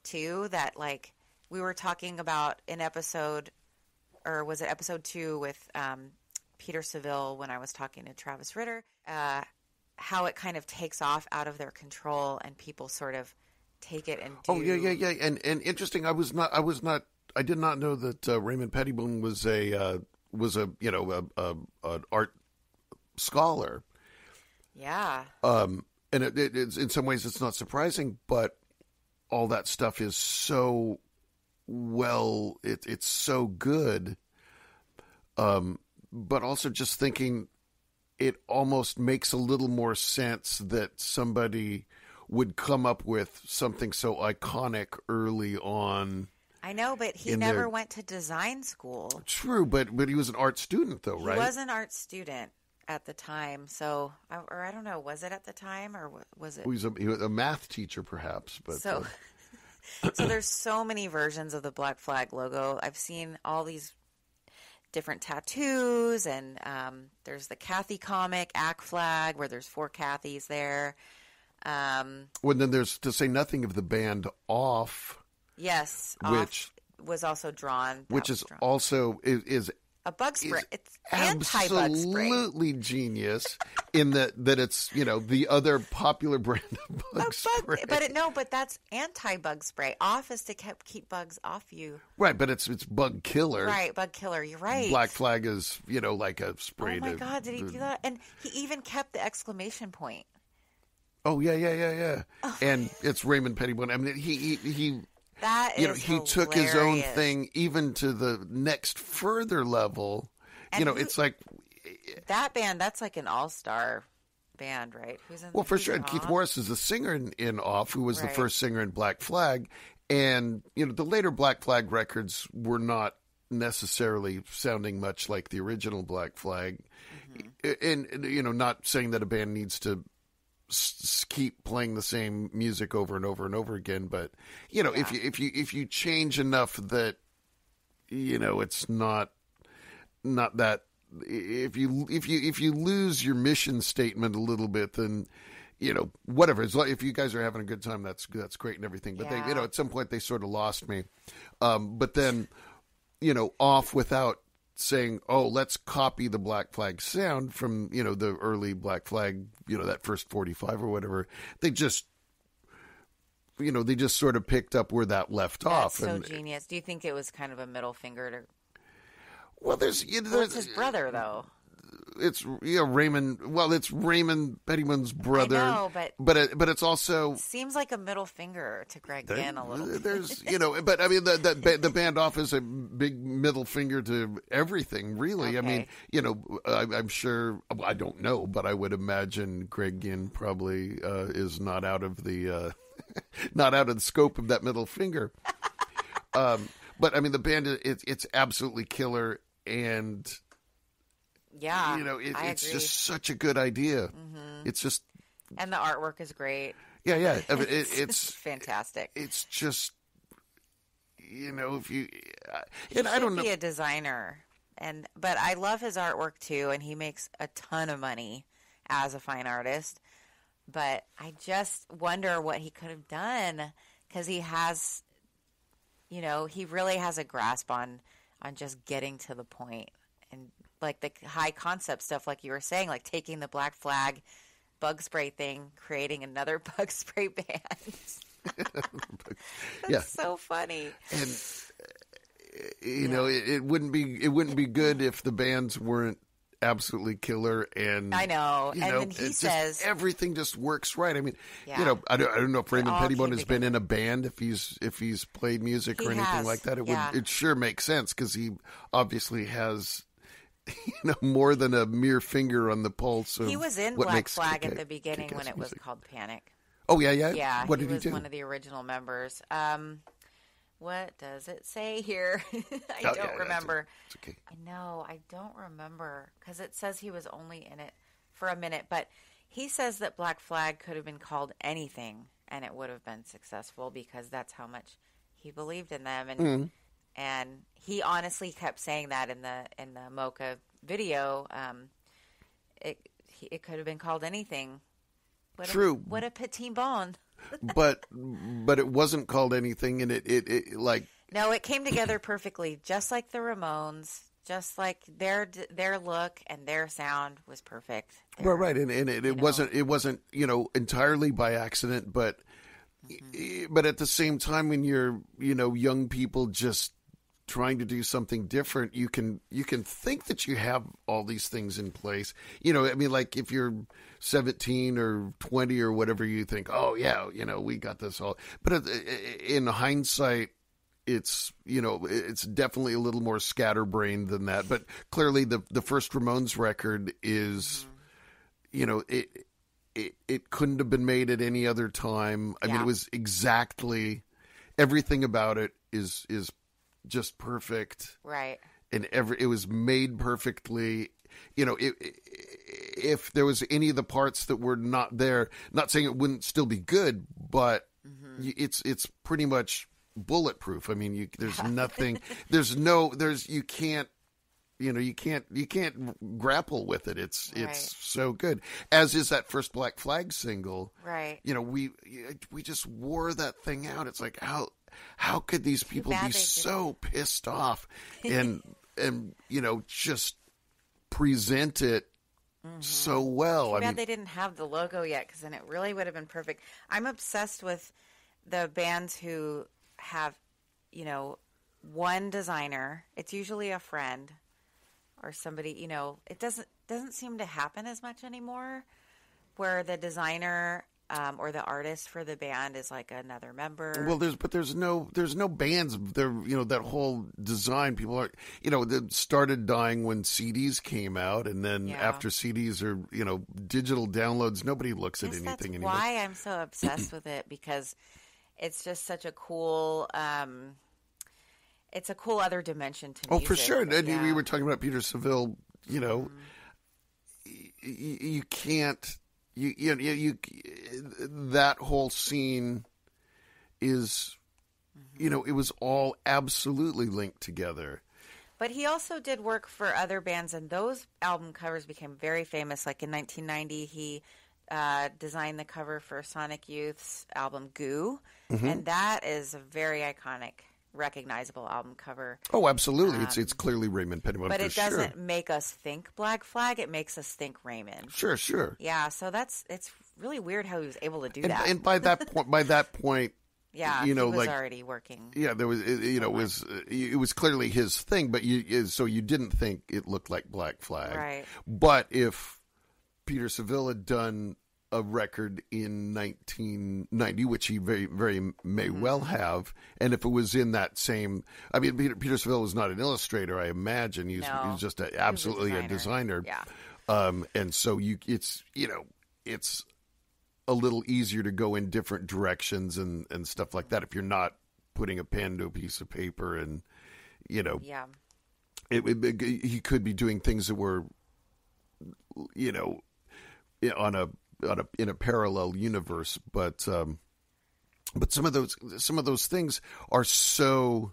too, that like we were talking about in episode, or was it episode 2 with Peter Seville, when I was talking to Travis Ritter, how it kind of takes off out of their control and people sort of take it and do. Oh yeah. And interesting. I did not know that Raymond Pettibon was an art scholar. Yeah. And it's in some ways it's not surprising, but all that stuff is so well. It's so good. But also just thinking, it almost makes a little more sense that somebody would come up with something so iconic early on. I know, but he in never their- went to design school. True, but he was an art student, though, right? He was an art student at the time. So, or I don't know, was it at the time or was it? He was a math teacher, perhaps. But So, so there's so many versions of the Black Flag logo. I've seen all these different tattoos, and there's the Kathy comic, Ack Flag, where there's 4 Kathys there. well, then there's, to say nothing of the band Off, Yes, which Off was also drawn. which That was is drawn. also is a bug spray. It's anti-bug spray. absolutely genius in that it's the other popular brand of bug spray. But that's anti-bug spray. Off is to keep bugs off you. Right, but it's bug killer. Right, bug killer. You're right. Black Flag is like a spray. Oh my God, did he do that? And he even kept the exclamation point. Oh yeah. And it's Raymond Pettibon. I mean, he That is he took his own hilarious. thing even to the next further level. And It's like, that band. That's like an all-star band, right? Who's in? well, for who's sure. in And Keith Off? Morris is the singer in Off, who was the Right. first singer in Black Flag. And, the later Black Flag records were not necessarily sounding much like the original Black Flag. Mm-hmm. And, not saying that a band needs to keep playing the same music over and over and over again, but if you change enough that it's not that, if you lose your mission statement a little bit, then whatever. If you guys are having a good time, that's great and everything. But Yeah. they at some point they sort of lost me. But then Off, without saying, oh, let's copy the Black Flag sound from, the early Black Flag, that first 45 or whatever. They just sort of picked up where that left That's off. so genius. Do you think it was kind of a middle finger to? Well, there's Well, it's his brother, though. Raymond. Well, it's Raymond Pettibon's brother. I know, but it's also seems like a middle finger to Greg Ginn a little bit. There's but I mean the band offers a big middle finger to everything, really. Okay. I mean, I'm sure. I don't know, but I would imagine Greg Ginn probably is not out of the not out of the scope of that middle finger. But I mean, the band it's absolutely killer, and yeah, it's agree. just such a good idea. Mm-hmm. It's just, and the artwork is great. Yeah. I mean, it's fantastic. It's just, if you, and I don't know, be a designer, but I love his artwork too, and he makes a ton of money as a fine artist. But I just wonder what he could have done, because he has. He really has a grasp on just getting to the point, and like the high concept stuff, like you were saying, like taking the Black Flag bug spray thing, creating another bug spray band. That's so funny. And it wouldn't be good if the bands weren't absolutely killer, and I know. And then he says everything just works right. I mean, I don't know if Raymond Pettibon has been in a band, if he's played music or anything like that. It sure makes sense, because he obviously has more than a mere finger on the pulse of he was in what Black Flag at the beginning when it was music. called Panic. Oh yeah. Yeah, what did he was do? one of the original members. What does it say here? I don't remember. It's okay. I know, I don't remember, because it says he was only in it for a minute. But he says that Black Flag could have been called anything, and it would have been successful, because that's how much he believed in them. And and he honestly kept saying that in the MOCA video. It could have been called anything. True. What a Pettibon. but it wasn't called anything, and it like no, it came together perfectly, just like the Ramones, just like their look and their sound was perfect. Well, right, and it wasn't entirely by accident, but at the same time, when you're young people just trying to do something different, you can think that you have all these things in place. I mean, like if you're 17 or 20 or whatever, you think, oh yeah, we got this all. But in hindsight, it's definitely a little more scatterbrained than that. But clearly, the first Ramones record is, it couldn't have been made at any other time. I mean, it was exactly everything about it is just perfect, right? And it was made perfectly. If there was any of the parts that were not there, not saying it wouldn't still be good, but it's pretty much bulletproof. I mean, there's nothing, you can't grapple with it. It's so good. As is that first Black Flag single, right? We just wore that thing out. It's like, how could these people be so pissed off and just present it so well? Too bad they didn't have the logo yet, because then it really would have been perfect. I'm obsessed with the bands who have, one designer. It's usually a friend or somebody. It doesn't seem to happen as much anymore, where the designer or the artist for the band is like another member. Well, there's no bands there. That whole design, people are, that started dying when CDs came out, and then after CDs are, digital downloads, nobody looks at anything anymore. That's why I'm so obsessed with it, because it's just such a cool. It's a cool other dimension to music. Oh, for sure. And we were talking about Peter Saville. You can't. That whole scene is, it was all absolutely linked together. But he also did work for other bands, and those album covers became very famous. Like in 1990, he designed the cover for Sonic Youth's album Goo, and that is a very iconic, recognizable album cover. Oh, absolutely. It's clearly Raymond Pettibon, but for it doesn't make us think Black Flag. It makes us think Raymond. Sure. Yeah, so it's really weird how he was able to do that. And by that point, Yeah, you know, he was like already working. Yeah, there was, it was clearly his thing, but so you didn't think it looked like Black Flag. Right. But if Peter Saville had done a record in 1990, which he very, very may well have, and if it was in that same, I mean, Peter Saville was not an illustrator, I imagine. He was just absolutely a designer. Yeah. And so it's a little easier to go in different directions and stuff like that if you're not putting a pen to a piece of paper and, you know, Yeah. He could be doing things that were, you know, in a parallel universe, but some of those things are so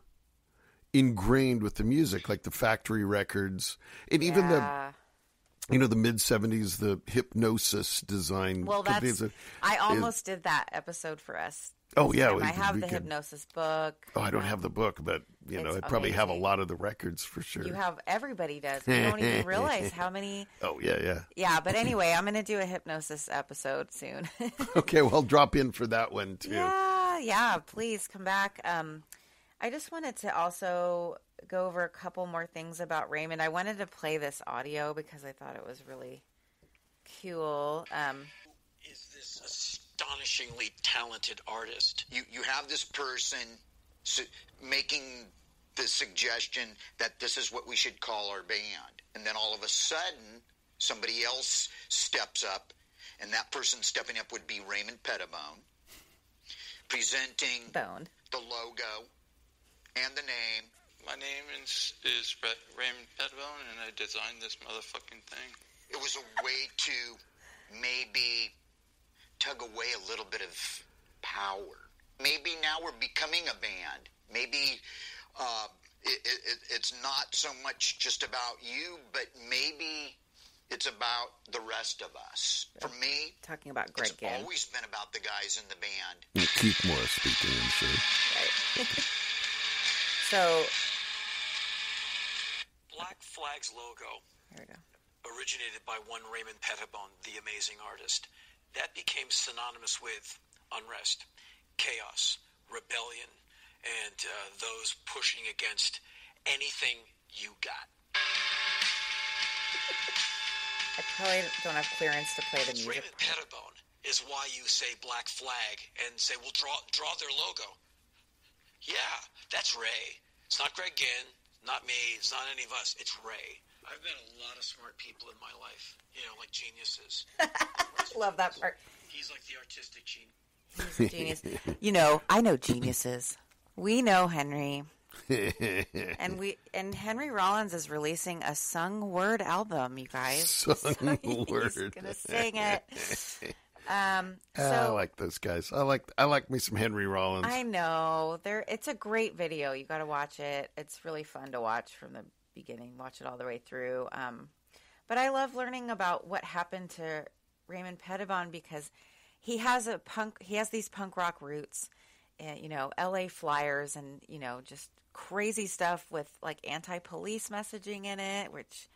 ingrained with the music, like the factory records and even the mid-'70s, the hypnosis design. Well, I almost did that episode for us. Oh, yeah. I have the hypnosis book. Oh, I don't have the book, but, you know, I probably have a lot of the records for sure. Everybody does. You don't even realize how many. Oh, yeah. Yeah, but anyway, I'm going to do a hypnosis episode soon. Okay, well, I'll drop in for that one, too. Yeah, please come back. I just wanted to also go over a couple more things about Raymond. I wanted to play this audio because I thought it was really cool. Is this astonishingly talented artist? You have this person making the suggestion that this is what we should call our band. And then all of a sudden, somebody else steps up, and that person stepping up would be Raymond Pettibon, presenting the logo and the name. My name is Raymond Pettibon, and I designed this motherfucking thing. It was a way to maybe tug away a little bit of power. Maybe now we're becoming a band. Maybe it's not so much just about you, but maybe it's about the rest of us. For me, talking about Greg it's always been about the guys in the band. Keith Morris speaking, I'm sure. Right. So, Black Flag's logo originated by one Raymond Pettibon, the amazing artist. That became synonymous with unrest, chaos, rebellion, and those pushing against anything you got. I probably don't have clearance to play the music. Raymond Pettibon is why you say Black Flag and say, well, draw their logo. Yeah, that's Ray. It's not Greg Ginn, not me, it's not any of us. It's Ray. I've met a lot of smart people in my life, you know, like geniuses. Love that part. He's like the artistic genius. He's a genius. You know, I know geniuses. We know Henry. and Henry Rollins is releasing a sung word album, you guys. Sung word. He's gonna sing it. I like those guys. I like me some Henry Rollins. I know. It's a great video. You got to watch it. It's really fun to watch from the beginning. Watch it all the way through. But I love learning about what happened to Raymond Pettibon because he has these punk rock roots, you know, LA Flyers and, you know, just crazy stuff with like anti-police messaging in it, which,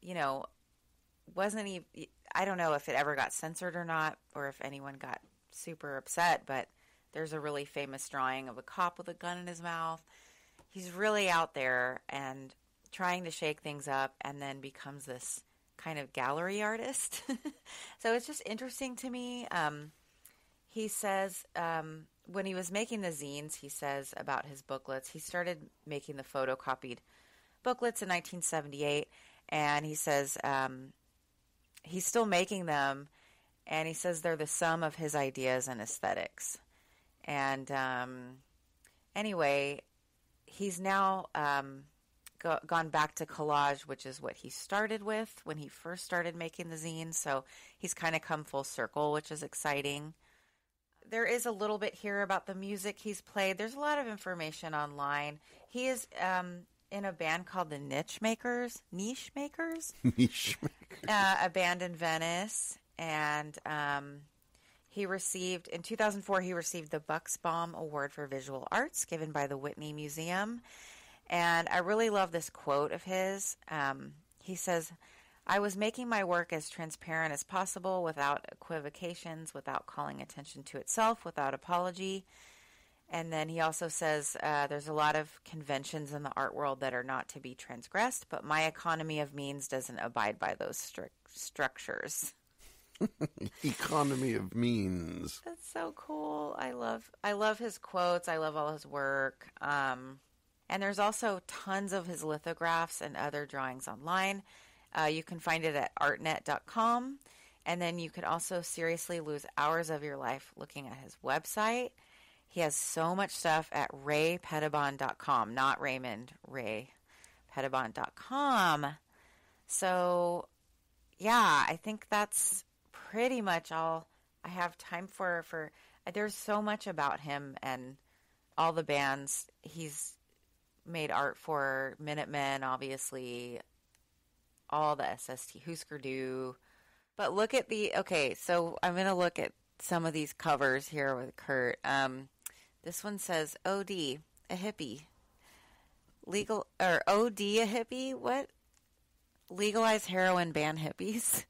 you know, wasn't even, I don't know if it ever got censored or not, or if anyone got super upset, but there's a really famous drawing of a cop with a gun in his mouth. He's really out there and trying to shake things up, and then becomes this kind of gallery artist. So it's just interesting to me. He says when he was making the zines, he says about his booklets, he started making the photocopied booklets in 1978, and he says he's still making them, and he says they're the sum of his ideas and aesthetics. And anyway, he's now gone back to collage, which is what he started with when he first started making the zines. So he's kind of come full circle, which is exciting. There is a little bit here about the music he's played. There's a lot of information online. He is in a band called the Niche Makers, a band in Venice, and he received, in 2004, he received the Bucksbaum Award for Visual Arts given by the Whitney Museum. And I really love this quote of his. He says, "I was making my work as transparent as possible, without equivocations, without calling attention to itself, without apology. And then he also says there's a lot of conventions in the art world that are not to be transgressed, but my economy of means doesn't abide by those strict structures. Economy of means. That's so cool. I love his quotes. I love all his work. And there's also tons of his lithographs and other drawings online. You can find it at artnet.com. And then you could also seriously lose hours of your life looking at his website. He has so much stuff at raypettibon.com, not Raymond, raypettibon.com. So, yeah, I think that's pretty much all I have time for. There's so much about him and all the bands. He's made art for Minutemen, obviously, all the SST, Husker Du. But look at so I'm going to look at some of these covers here with Kurt. This one says, OD, a hippie. OD, a hippie? What? Legalize heroin, ban hippies.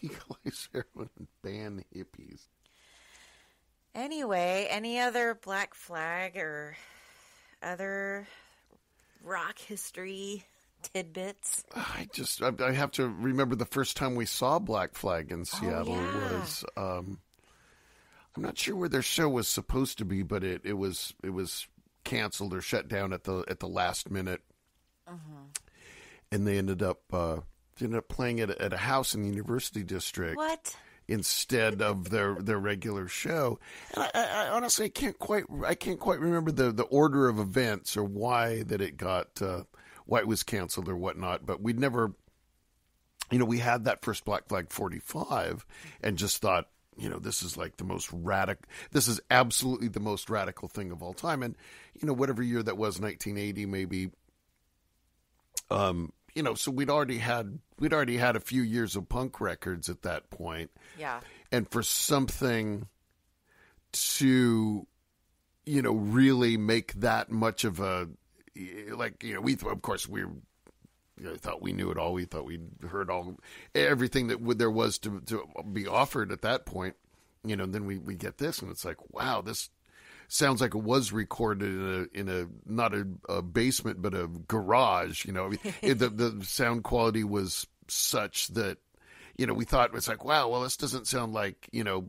Legalize heroin and ban hippies. Anyway, any other Black Flag or other rock history tidbits? I have to remember the first time we saw Black Flag in Seattle was, I'm not sure where their show was supposed to be, but it was canceled or shut down at the last minute. And they ended up playing it at a house in the University District. What? Instead of their regular show. And I honestly can't quite remember the order of events or why that it got why it was canceled or whatnot, but we'd never, we had that first Black Flag 45 and just thought, this is like this is absolutely the most radical thing of all time. And, whatever year that was, 1980 maybe, so we'd already had a few years of punk records at that point. Yeah. And for something to, really make that much of a, of course we thought we knew it all. We thought we'd heard everything that there was to be offered at that point, then we get this and it's like, wow, this sounds like it was recorded in a not a basement, but a garage, the sound quality was such that, we thought it's like, wow, well, this doesn't sound like, a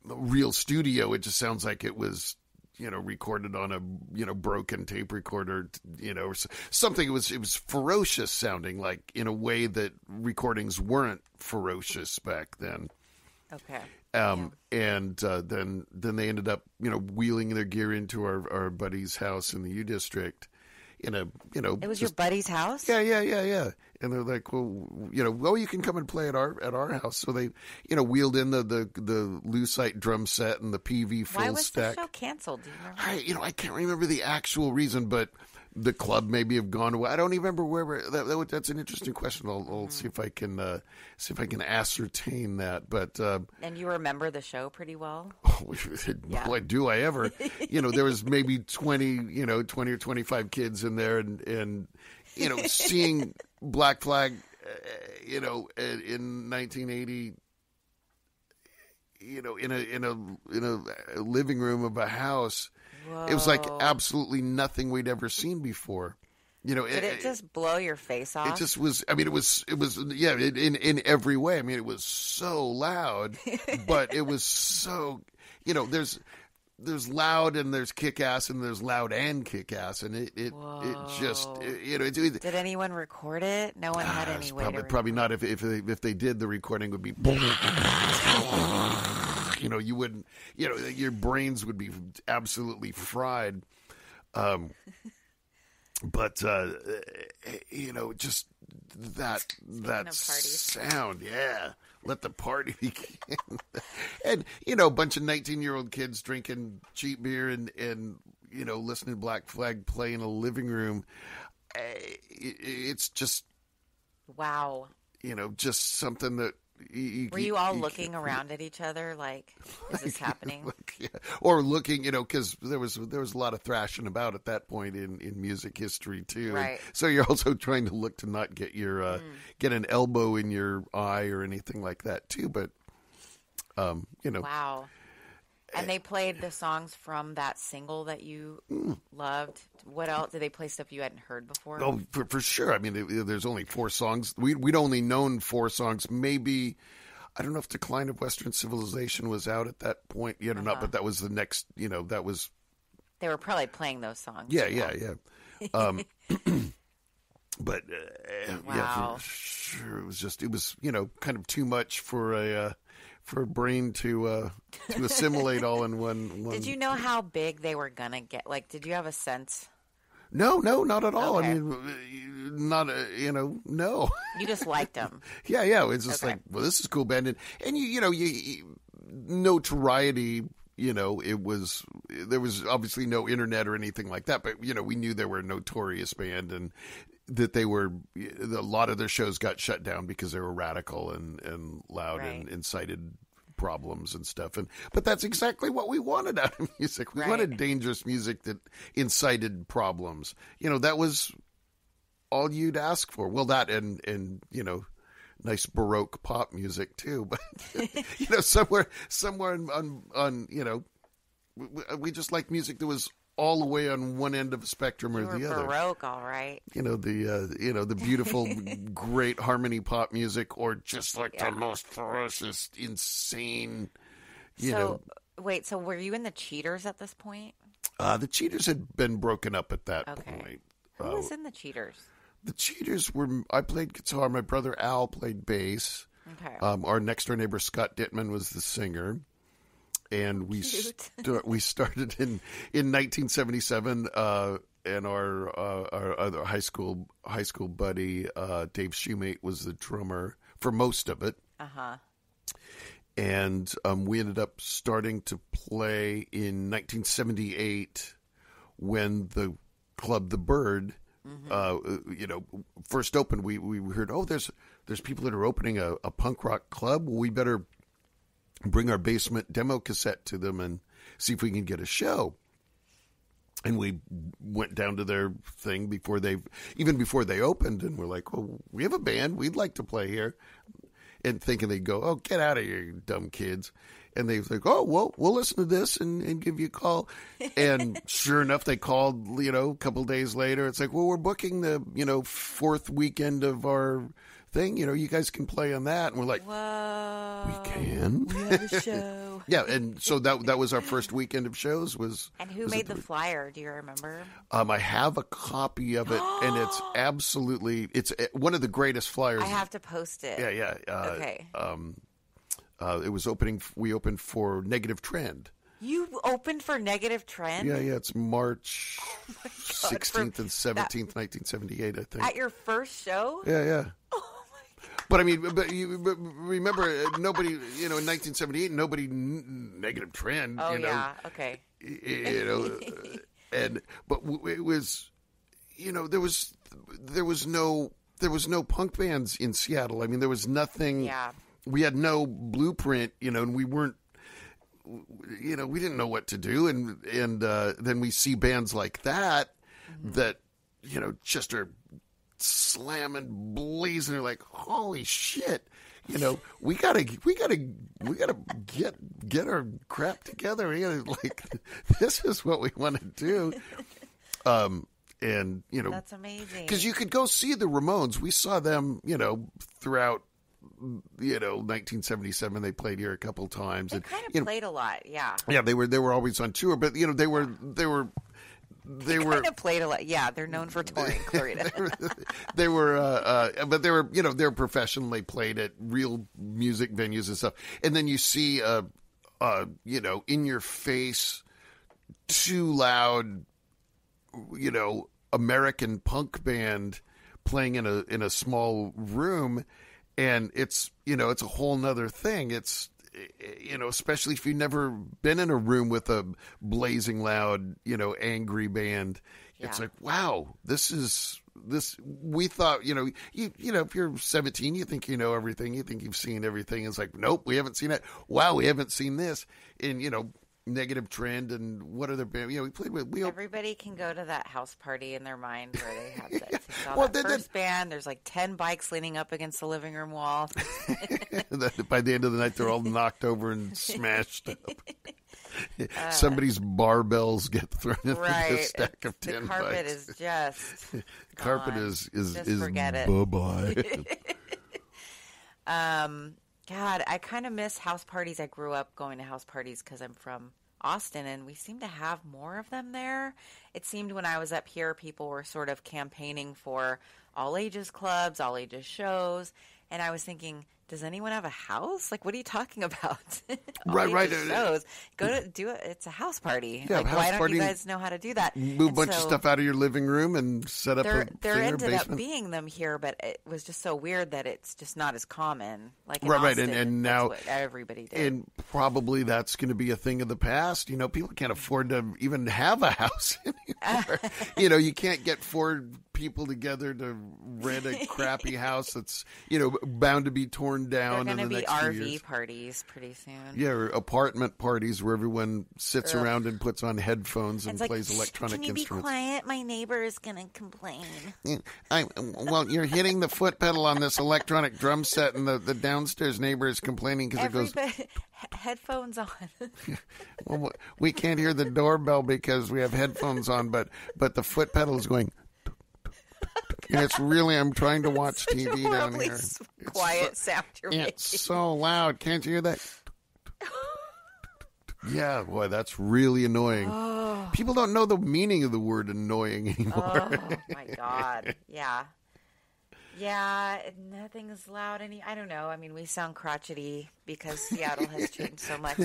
real studio. It just sounds like it was, recorded on a, broken tape recorder, or something. It was ferocious sounding, like in a way that recordings weren't ferocious back then. Okay. And then they ended up, wheeling their gear into our buddy's house in the U District. It was your buddy's house? Yeah. And they're like, well, you can come and play at our house. So they, wheeled in the Lucite drum set and the PV full stack. Why was the show canceled? Do you remember? I can't remember the actual reason, but the club maybe have gone away. I don't even remember that's an interesting question. I'll see if I can ascertain that. But and you remember the show pretty well? Boy, do I ever? There was maybe 20 or 25 kids in there, and seeing Black Flag, in 1980. In a living room of a house. Whoa. It was like absolutely nothing we'd ever seen before. Did it just blow your face off? It just was. I mean, it was. Yeah, in every way. I mean, it was so loud, but it was so. There's loud and there's kick ass and there's loud and kick ass, and it just. Did anyone record it? No one had any way to. Probably not. If they did, the recording would be. You wouldn't, your brains would be absolutely fried. But, just that sound. Yeah. Let the party begin. And, a bunch of 19-year-old kids drinking cheap beer and listening to Black Flag play in a living room. It's just. Wow. Just something that. Were you all looking around at each other like, is this happening? Or looking, because there was a lot of thrashing about at that point in music history too. Right. And so you're also trying to look to not get your get an elbow in your eye or anything like that too. But Wow. And they played the songs from that single that you loved. What else? Did they play stuff you hadn't heard before? Oh, for sure. I mean, there's only 4 songs. We'd only known 4 songs. Maybe, I don't know if Decline of Western Civilization was out at that point yet or not, but that was the next, that was... They were probably playing those songs. Yeah. But, wow. Yeah, for sure. It was kind of too much for a brain to assimilate all in one. Did you know how big they were gonna get? Like, did you have a sense? No, not at all. Okay. I mean, no. You just liked them. Yeah. It's just like, well, this is a cool band, and you notoriety. There was obviously no internet or anything like that, but we knew they were a notorious band, and that they were, a lot of their shows got shut down because they were radical and loud and incited problems and stuff. But that's exactly what we wanted out of music. We wanted dangerous music that incited problems. That was all you'd ask for. Well, that and nice Baroque pop music too. But somewhere on we just like music that was all the way on one end of the spectrum or the other. Baroque, all right. The beautiful, great harmony pop music, or just like the most ferocious, insane. Wait. So were you in the Cheaters at this point? The Cheaters had been broken up at that point. Who was in the Cheaters? The Cheaters were. I played guitar. My brother Al played bass. Okay. Our next door neighbor Scott Dittman was the singer. And we started in 1977, and our other high school buddy Dave Shoemate was the drummer for most of it. And we ended up starting to play in 1978 when the club The Bird, first opened. We heard, there's people that are opening a punk rock club. We better bring our basement demo cassette to them and see if we can get a show. And we went down to their thing before they opened, and we're like, well, we have a band. We'd like to play here. And thinking they'd go, oh, get out of here, you dumb kids. And they was like, oh, well, we'll listen to this and give you a call. And sure enough, they called, a couple days later. It's like, well, we're booking the, 4th weekend of our thing, you guys can play on that. And we're like, whoa, we can. We have a show. Yeah, and so that was our first weekend of shows. And who made the flyer? Do you remember? I have a copy of it, and it's one of the greatest flyers. I have to post it. Yeah. Okay. It was we opened for Negative Trend. You opened for Negative Trend? Yeah, it's March 16th and 17th, 1978, I think. At your first show? Yeah. Oh, my God. But I mean, but remember, nobody, in 1978, nobody Negative Trend. Oh, yeah, okay. But it was, there was no punk bands in Seattle. I mean, there was nothing. Yeah. We had no blueprint, and we weren't. We didn't know what to do, and then we see bands like that that just are slamming, blazing. They're like, holy shit! We gotta get our crap together. This is what we want to do. And that's amazing, because you could go see the Ramones. We saw them, throughout. 1977, they played here a couple times. They kind of played a lot, yeah. Yeah, they were always on tour, but they kind of played a lot. Yeah, they're known for touring, Clarita. they were professionally played at real music venues and stuff. And then you see, in your face, too loud, American punk band playing in a small room. And it's, it's a whole nother thing. It's, especially if you've never been in a room with a blazing loud, angry band. Yeah. It's like, wow, we thought, if you're 17, you think you know everything. You think you've seen everything. It's like, nope, we haven't seen it. Wow, we haven't seen this. And, Negative Trend and what other band? We played with. Everybody can go to that house party in their mind where they have that. First band. There's like 10 bikes leaning up against the living room wall. By the end of the night, they're all knocked over and smashed up. Somebody's barbells get thrown into Right. the stack of The 10 carpet bucks. is just Carpet gone. is Just forget it. bye-bye. God, I kind of miss house parties. I grew up going to house parties because I'm from Austin, and we seem to have more of them there. It seemed when I was up here, people were sort of campaigning for all ages clubs, all ages shows, and I was thinking, does anyone have a house? Like, what are you talking about? Right. Shows. Go to do it. It's a house party. Yeah, like, house why don't party. you guys know how to do that? Move a And bunch of so stuff out of your living room and set up a there ended basement. up being them here, but it was just so weird that it's just not as common. Like in Right, Austin, and that's now what everybody did. And probably that's going to be a thing of the past. You know, people can't afford to even have a house anymore. You know, you can't get 4 people together to rent a crappy house that's, you know, bound to be torn down They're in the going to be next few RV years. parties pretty soon. Yeah, or apartment parties where everyone sits around and puts on headphones and It's like, plays electronic can you be instruments. quiet? My neighbor is going to complain. Well, you're hitting the foot pedal on this electronic drum set, and the downstairs neighbor is complaining because it goes. Headphones on. Well, we can't hear the doorbell because we have headphones on, but the foot pedal is going. And it's really, I'm trying to watch Such TV a down horribly here. quiet sound you're making. It's so loud. Can't you hear that? Yeah, boy, that's really annoying. People don't know the meaning of the word annoying anymore. Oh, my God. Yeah. Yeah, nothing's loud I don't know. I mean, we sound crotchety because Seattle has changed so much.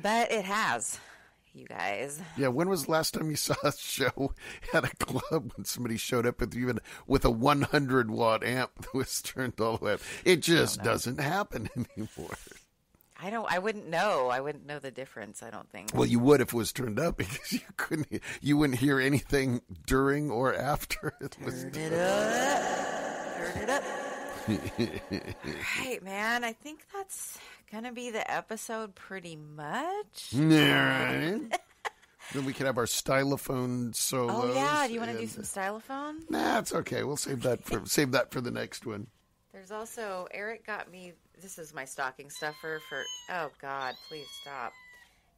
But it has, you guys. Yeah, when was the last time you saw a show at a club when somebody showed up with a 100-watt amp that was turned all the way up? It just doesn't happen anymore. I wouldn't know. I wouldn't know the difference, I don't think. Well, you would if it was turned up because you wouldn't hear anything during or after it was Turn it up. Turn it up. All right, man. I think that's going to be the episode pretty much. All right. Then we can have our stylophone solos. Oh, yeah. Do you want to do some stylophone? Nah, it's okay. We'll save that for the next one. There's also, Eric got me, this is my stocking stuffer for, oh God, please stop.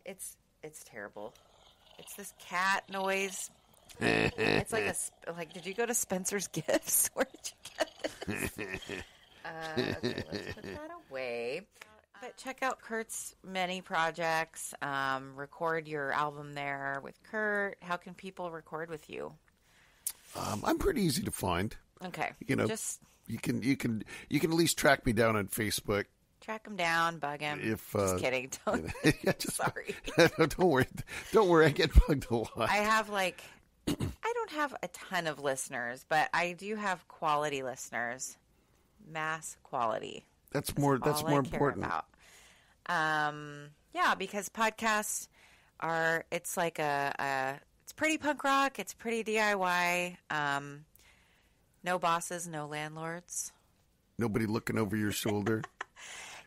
It's terrible. It's this cat noise. It's like did you go to Spencer's Gifts? Where did you get this? Okay, let's put that away. But check out Kurt's many projects. Record your album there with Kurt. How can people record with you? I'm pretty easy to find. Okay. You know, you can at least track me down on Facebook. Track him down, bug him. Just kidding. Don't. Sorry. Don't worry. I get bugged a lot. I have I don't have a ton of listeners, but I do have quality listeners. Mass quality. That's more important. About. Yeah, because podcasts are. It's like it's pretty punk rock. It's pretty DIY. No bosses, no landlords. Nobody looking over your shoulder.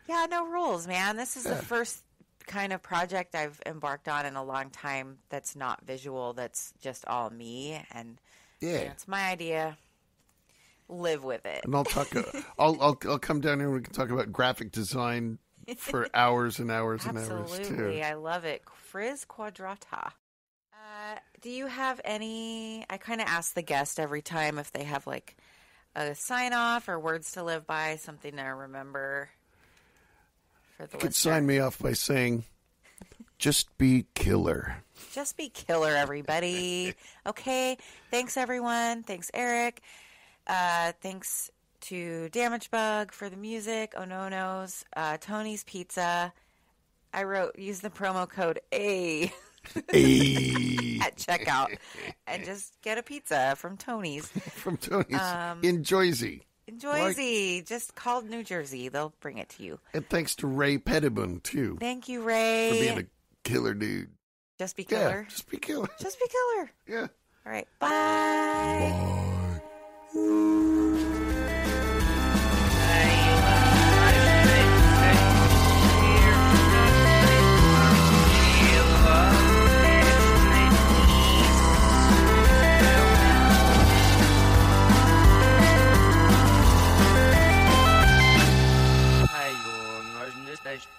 Yeah, no rules, man. This is the first kind of project I've embarked on in a long time that's not visual, that's just all me. And it's my idea. Live with it. And I'll talk. I'll come down here and we can talk about graphic design for hours and hours and hours, too. Absolutely. I love it. Frizz Quadrata. Do you have any... I kind of ask the guest every time if they have, a sign-off or words to live by, something to remember for the You could listener. sign me off by saying, just be killer. Just be killer, everybody. Okay. Thanks, everyone. Thanks, Eric. Thanks to Damage Bug for the music. Oh No No's. Tony's Pizza. Use the promo code A. At checkout and just get a pizza from Tony's. From Tony's in Jersey. In Jersey. Just call New Jersey. They'll bring it to you. And thanks to Ray Pettibon, too. Thank you, Ray. For being a killer dude. Just be killer. Yeah, just be killer. Just be killer. Yeah. All right. Bye. Hey, you're on Rose in the Station.